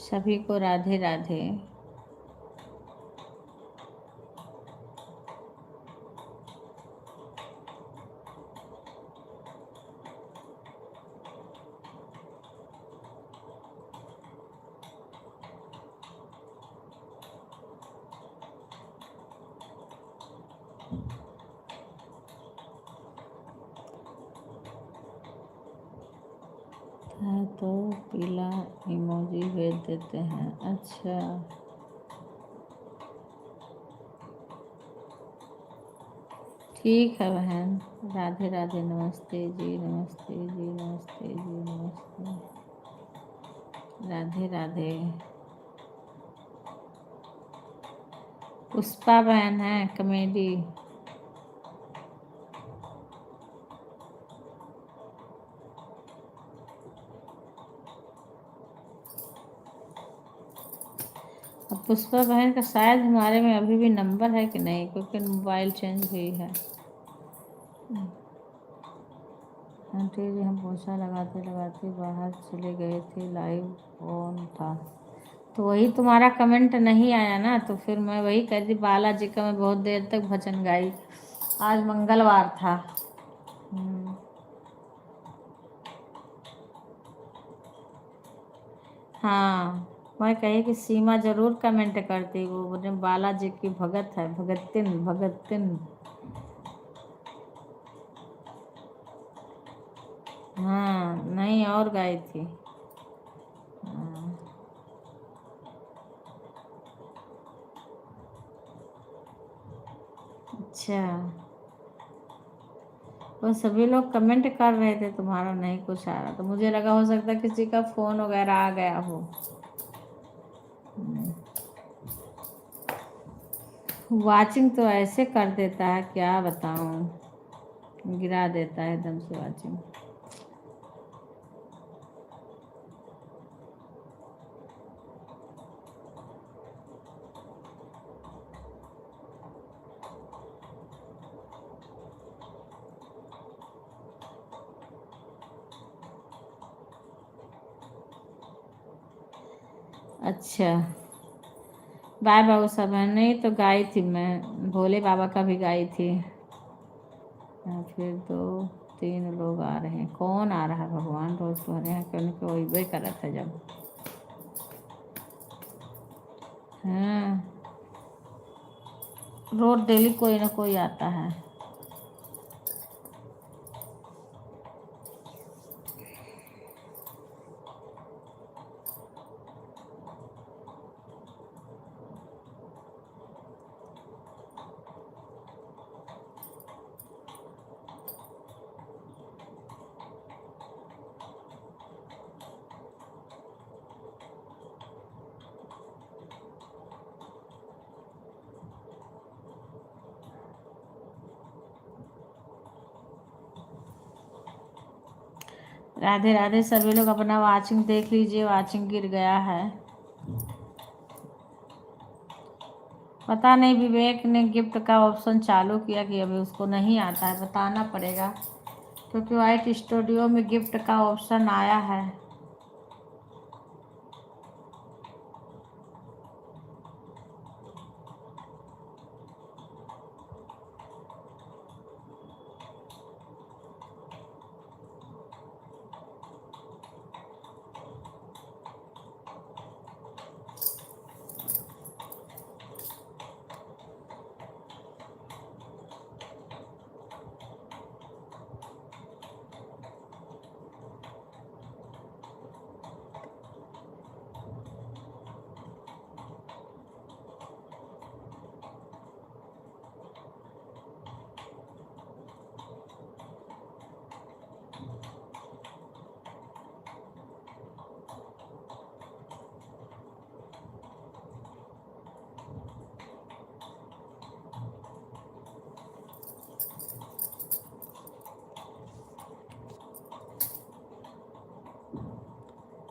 Speaker 1: सभी को राधे राधे। है तो पीला इमोजी भेज देते हैं। अच्छा, ठीक है बहन। राधे राधे। नमस्ते जी, नमस्ते जी, नमस्ते जी, नमस्ते। राधे राधे। पुष्पा बहन है कॉमेडी। अब पुष्पा बहन का शायद हमारे में अभी भी नंबर है कि नहीं, क्योंकि मोबाइल चेंज हुई है। आंटी जी, हम पोछा लगाते लगाते बाहर चले गए थे, लाइव ऑन था तो वही तुम्हारा कमेंट नहीं आया ना, तो फिर मैं वही कह रही बालाजी का मैं बहुत देर तक भजन गाई। आज मंगलवार था। हाँ, मैं कही कि सीमा जरूर कमेंट करती, वो बोले बालाजी की भगत है, भगतिन भगतिन। हाँ, नहीं और गाई थी। हाँ। अच्छा, वो सभी लोग कमेंट कर रहे थे तुम्हारा नहीं कुछ आ रहा, तो मुझे लगा हो सकता है किसी का फ़ोन वगैरह आ गया हो। वाचिंग तो ऐसे कर देता है, क्या बताऊं, गिरा देता है एकदम से वाचिंग। अच्छा, बाय बाबू सब है नहीं तो गाई थी मैं, भोले बाबा का भी गाई थी। फिर 2-3 लोग आ रहे हैं, कौन आ रहा है भगवान, रोज तुम्हारे यहाँ क्यों नहीं, कोई वही कर रहा था जब। हाँ, रोज डेली कोई ना कोई आता है। राधे राधे सभी लोग, अपना वाचिंग देख लीजिए, वाचिंग गिर गया है। पता नहीं विवेक ने गिफ्ट का ऑप्शन चालू किया कि अभी उसको नहीं आता है, बताना पड़ेगा, क्योंकि वाइट स्टूडियो में गिफ्ट का ऑप्शन आया है।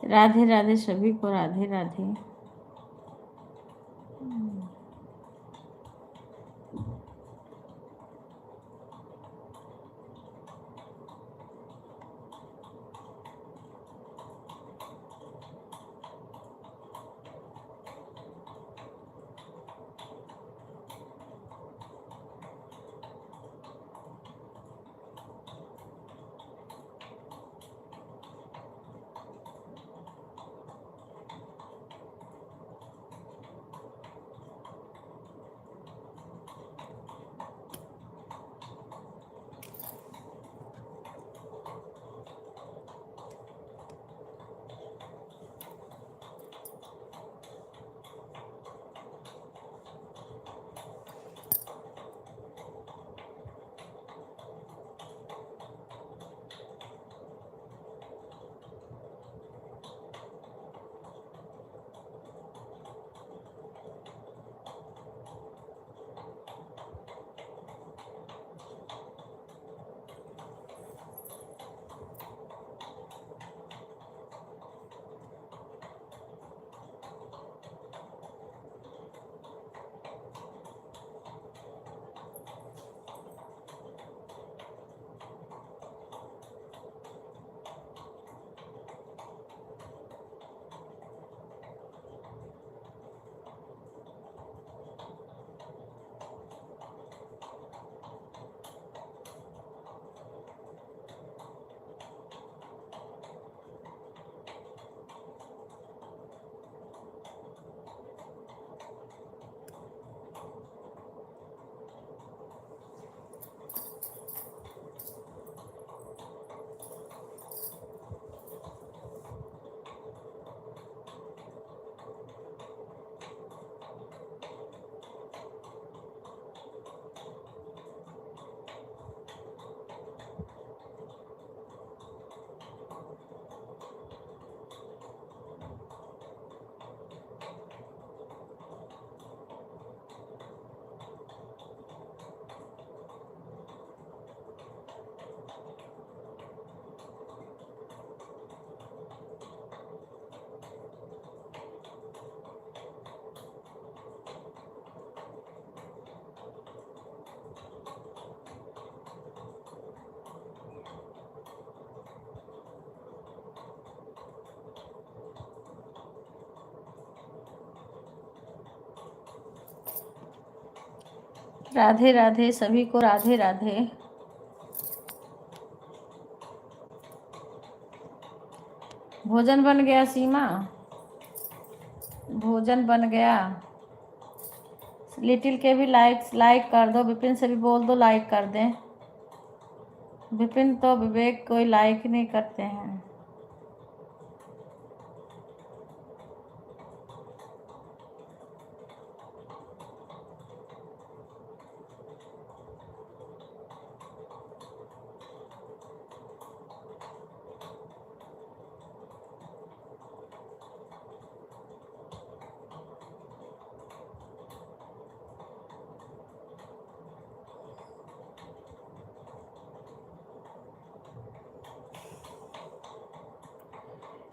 Speaker 1: राधे राधे सभी को, राधे राधे। राधे राधे सभी को, राधे राधे। भोजन बन गया सीमा? भोजन बन गया? लिटिल के भी लाइक कर दो, विपिन से भी बोल दो लाइक कर दें। विपिन तो विवेक कोई लाइक नहीं करते हैं।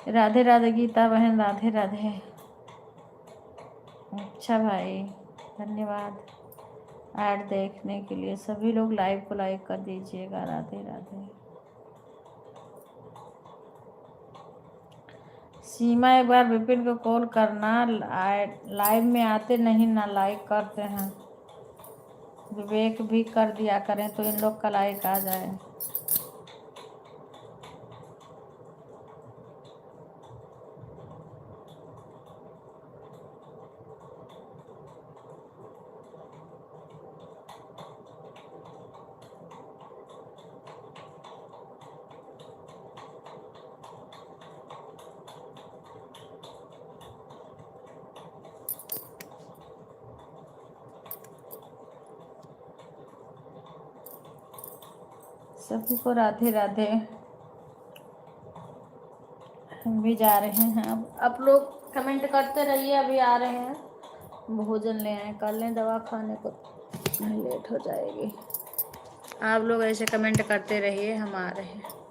Speaker 1: राधे राधे गीता बहन, राधे राधे। अच्छा भाई, धन्यवाद ऐड देखने के लिए। सभी लोग लाइव को लाइक कर दीजिएगा। राधे राधे। सीमा एक बार विपिन को कॉल करना, लाइव में आते नहीं ना लाइक करते हैं। विवेक भी कर दिया करें तो इन लोग का लाइक आ जाए। सभी को राधे राधे। हम भी जा रहे हैं। अब आप लोग कमेंट करते रहिए। अभी आ रहे हैं, भोजन ले आए, कर लें दवा खाने को, लेट हो जाएगी। आप लोग ऐसे कमेंट करते रहिए, हम आ रहे हैं।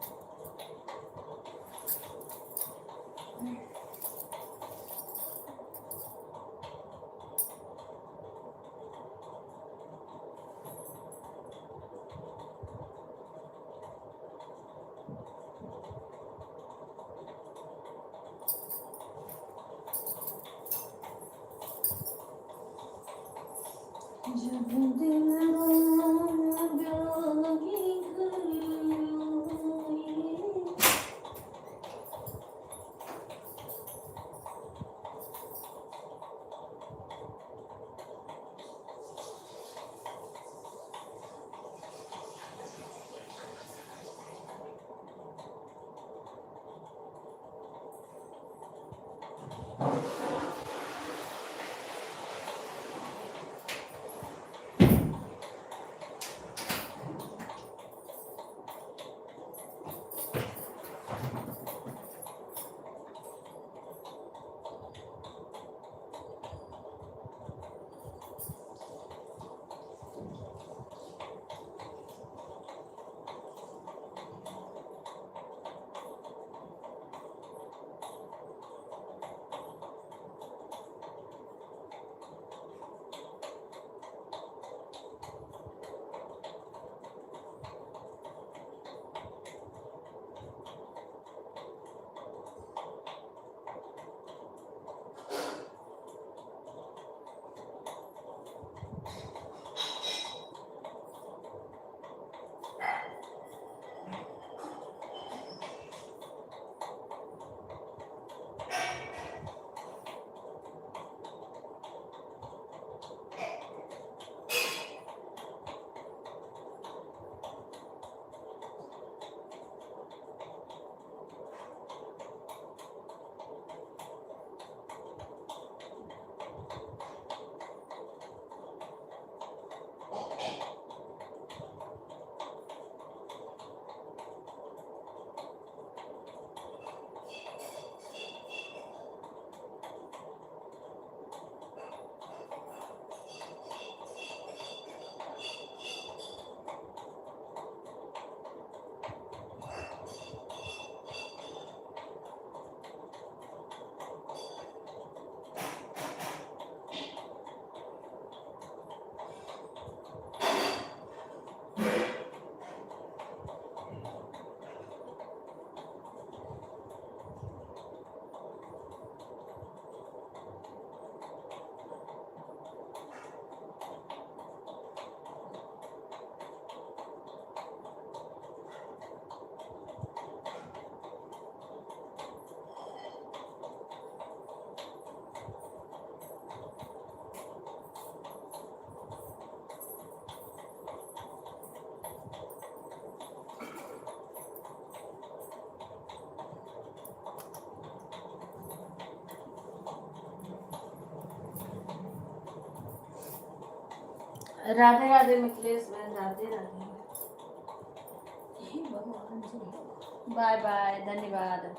Speaker 1: जब दिल राधे राधे मिथिलेश बहन, राधे राधे। हे भगवान जी, बाय बाय, धन्यवाद।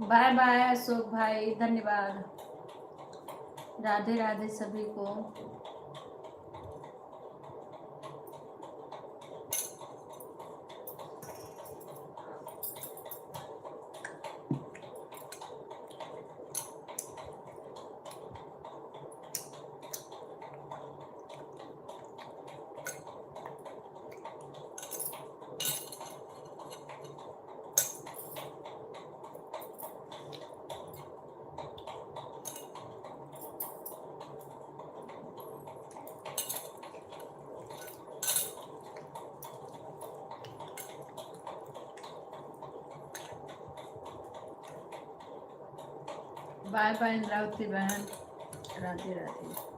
Speaker 1: बाय बाय अशोक भाई, धन्यवाद। राधे राधे सभी को। बाय बाय इंद्रावती बहन, राधे राधे।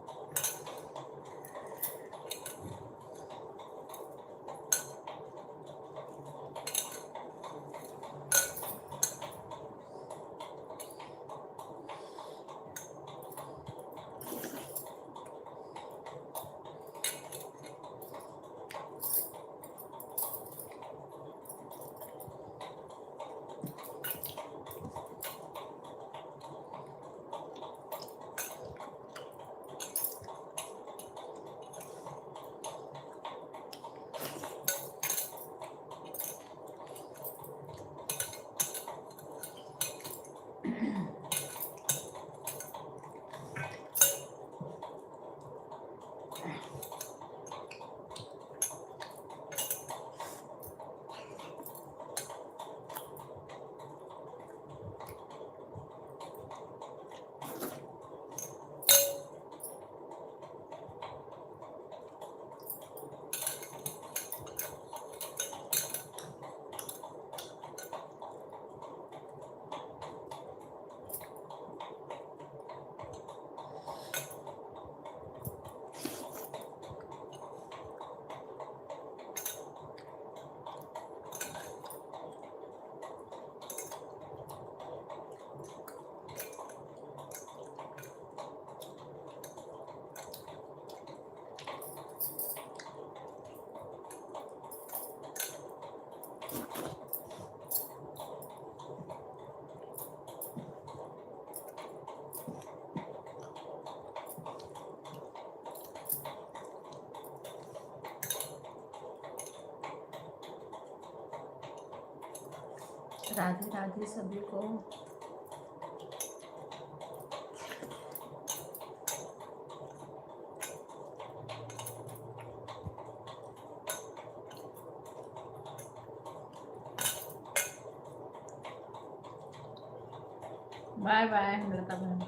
Speaker 1: राधे राधे सभी को। बाय बाय लता बहन।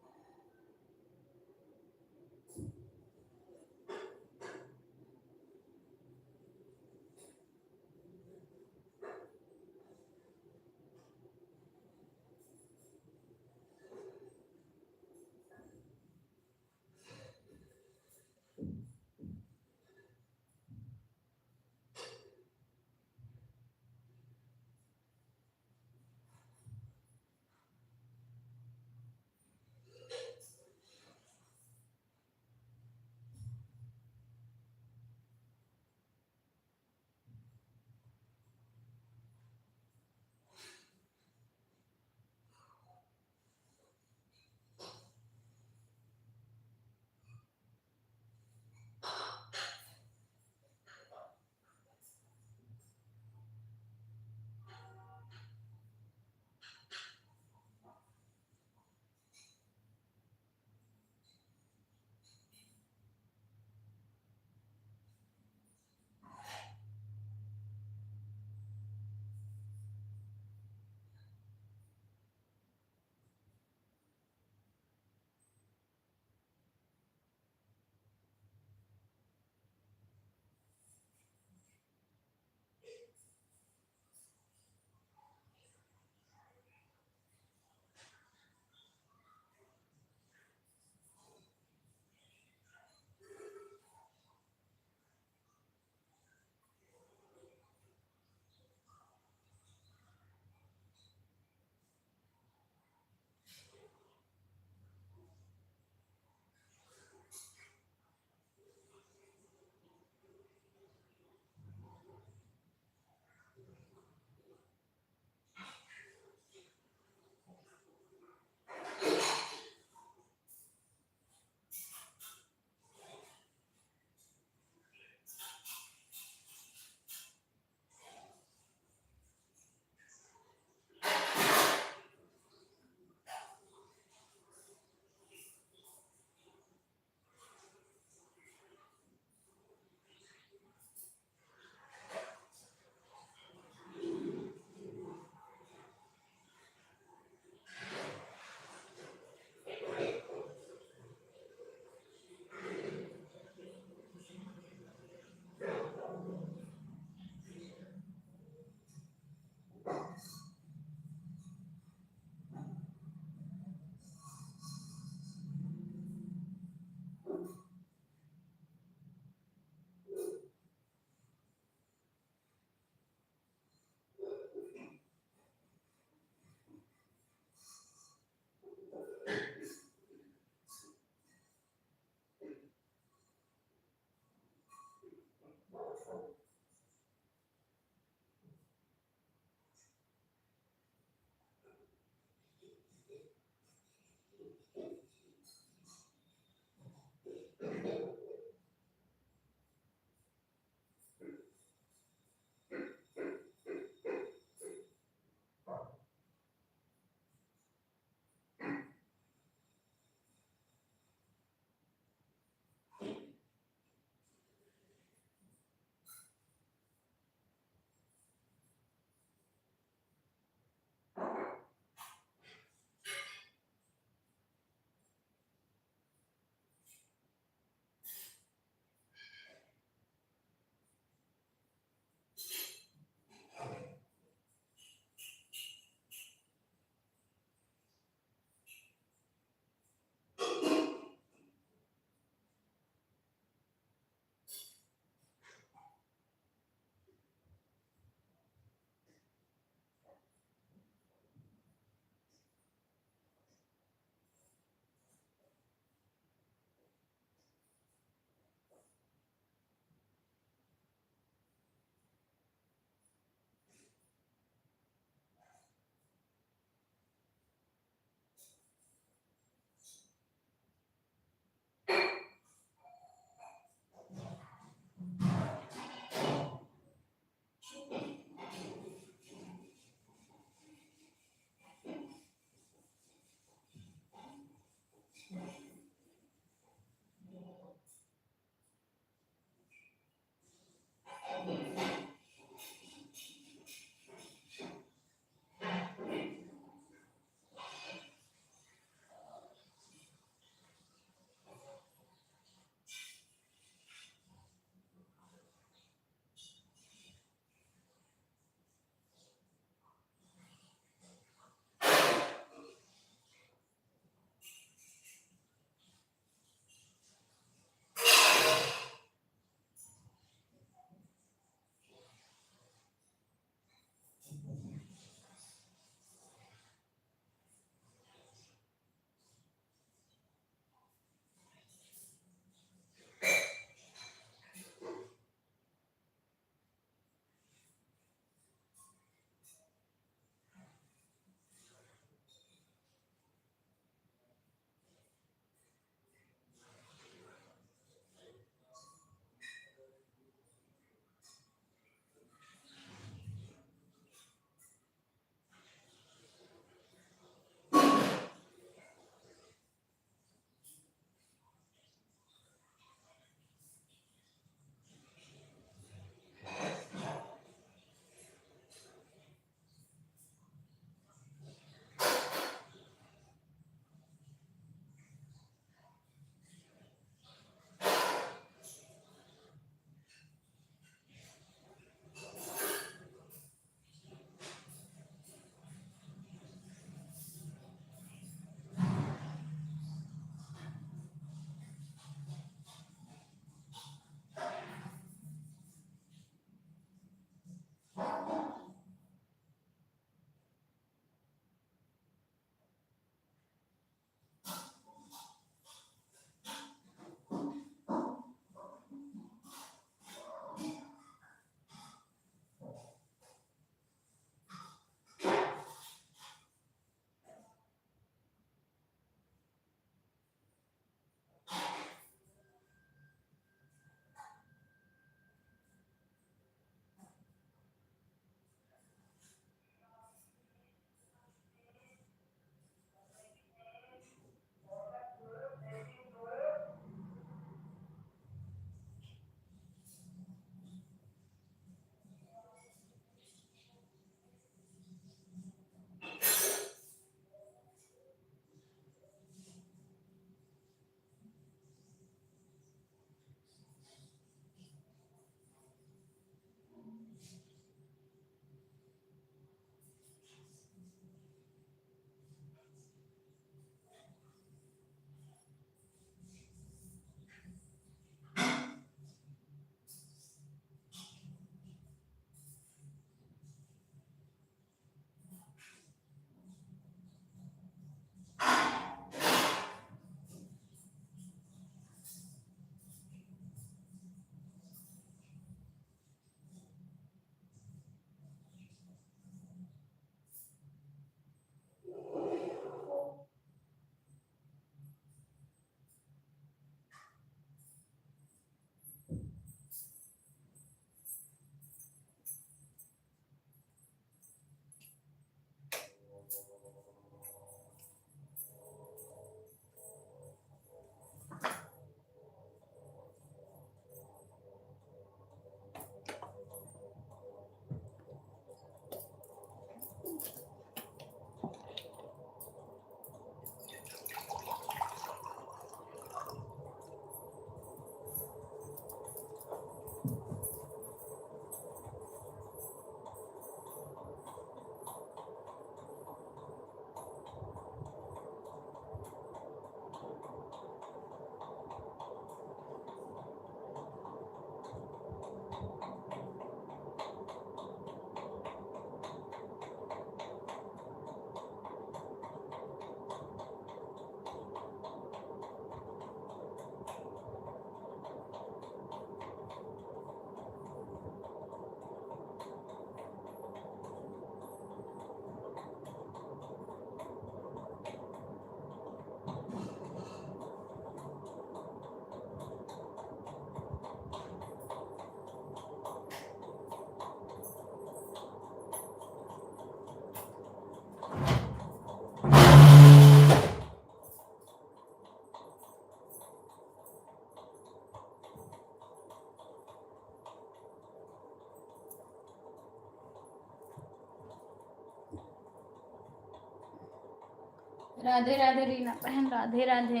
Speaker 1: राधे राधे रीना बहन, राधे राधे।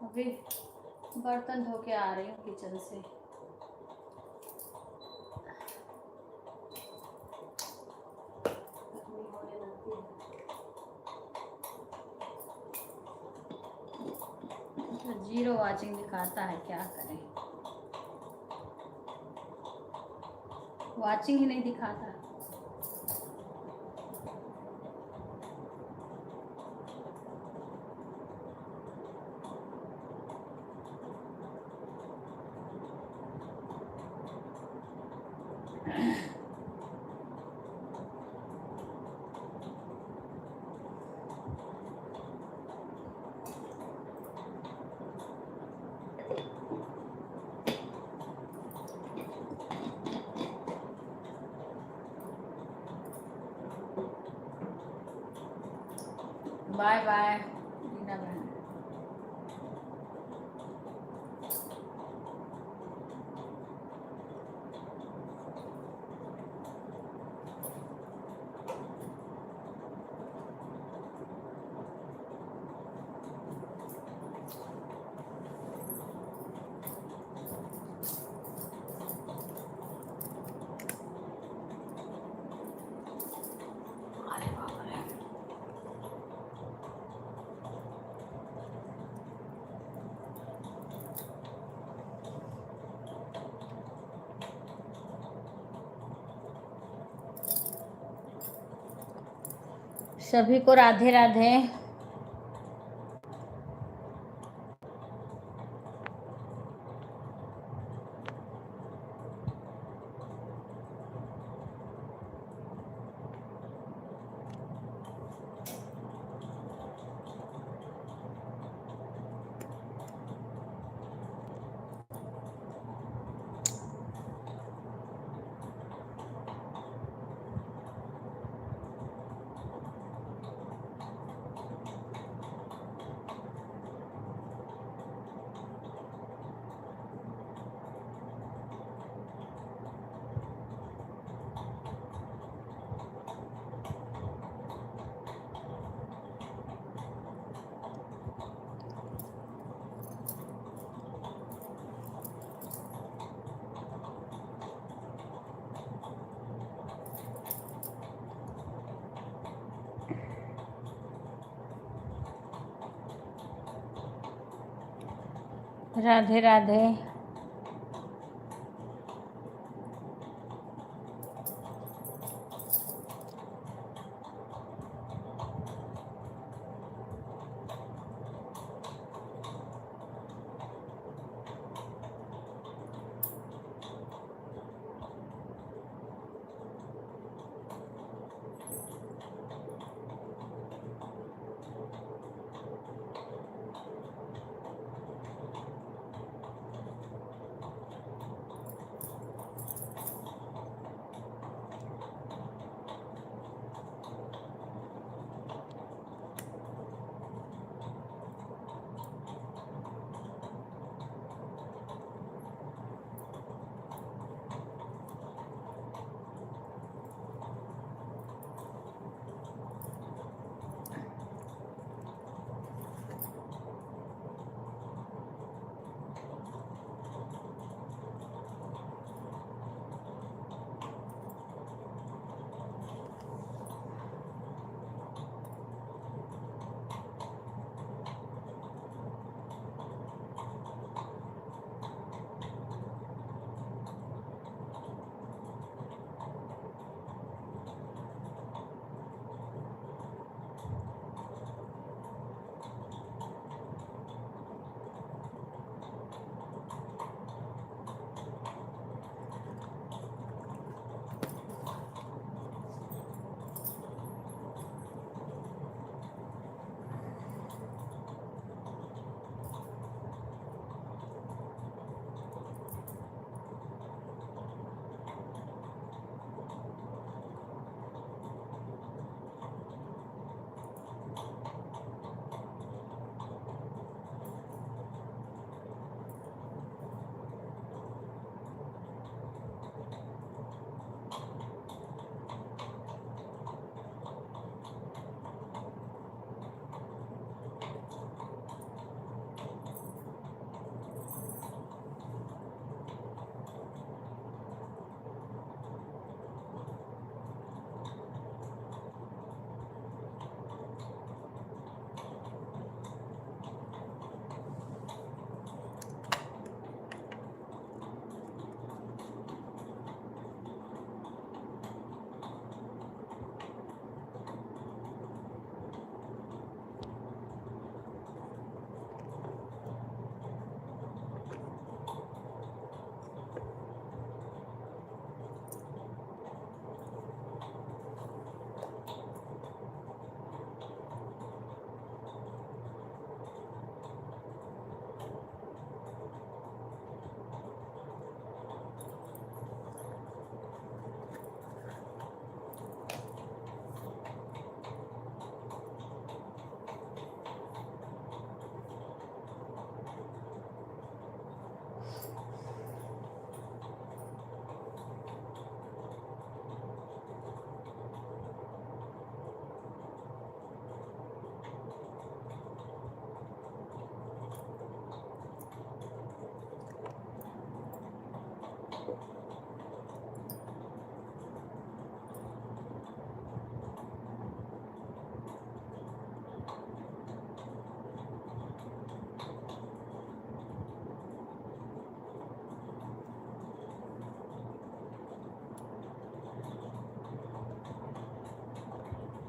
Speaker 1: अभी बर्तन धो के आ रही हूँ किचन से। गर्मी होने लगती है। जीरो वाचिंग दिखाता है, क्या करें, वाचिंग ही नहीं दिखाता। बाय बाय रीना बहन। अरे बाप रे, सभी को राधे राधे। राधे राधे।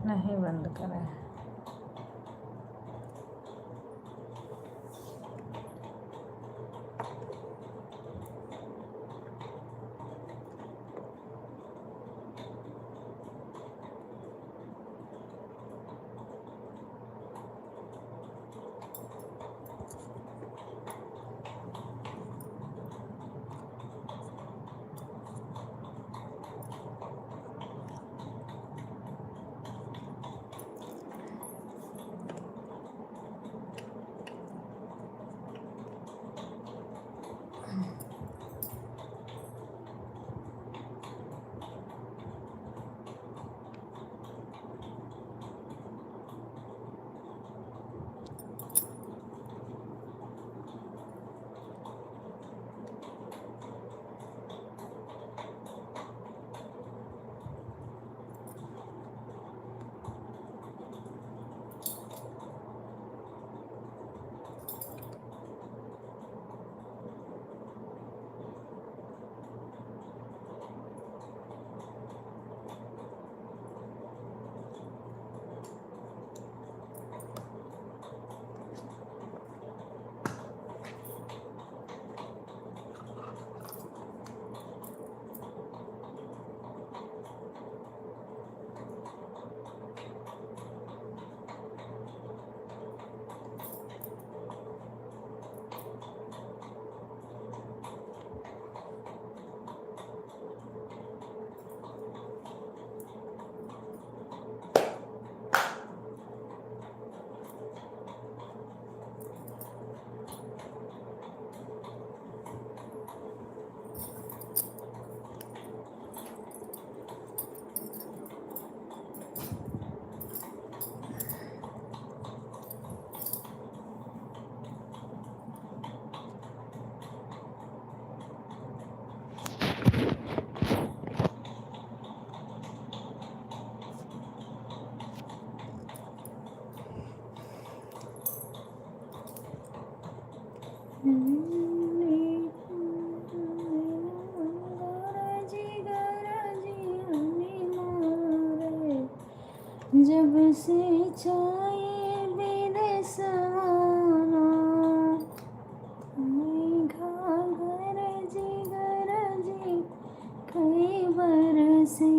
Speaker 1: नहीं बंद करें। जब से चाहे विदेशवाना गरजी गरजी कई बरसे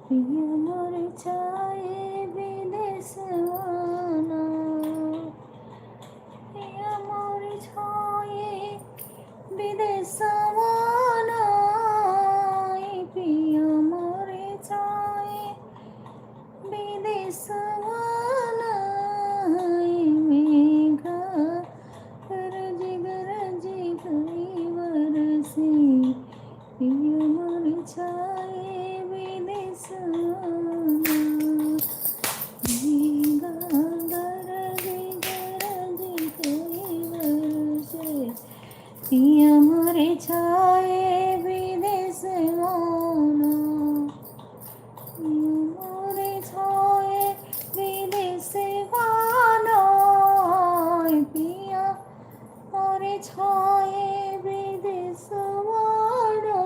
Speaker 1: पिया मोर चाहे विदेशवाना पिया मोर छाए विदेशवाना पिया मोर छाए विदेशवाना मेघा गरजी गरजी कई बरसे पिया मोर छाए विदेशवाना मेघा गरजी गरजी कई बरसे पिया मोर छाए विदेशवाना मोरे छाए विदेशवाना पिया मोरे छाए विदेशवाना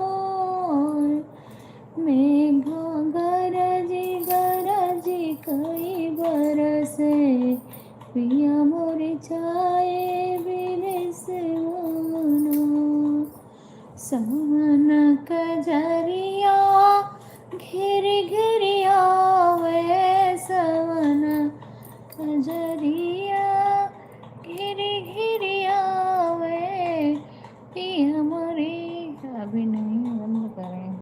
Speaker 1: मेघा गरजी गरजी कई बरसे पिया मोरे छाए विदेशवाना सावन कजरिया घेर घेर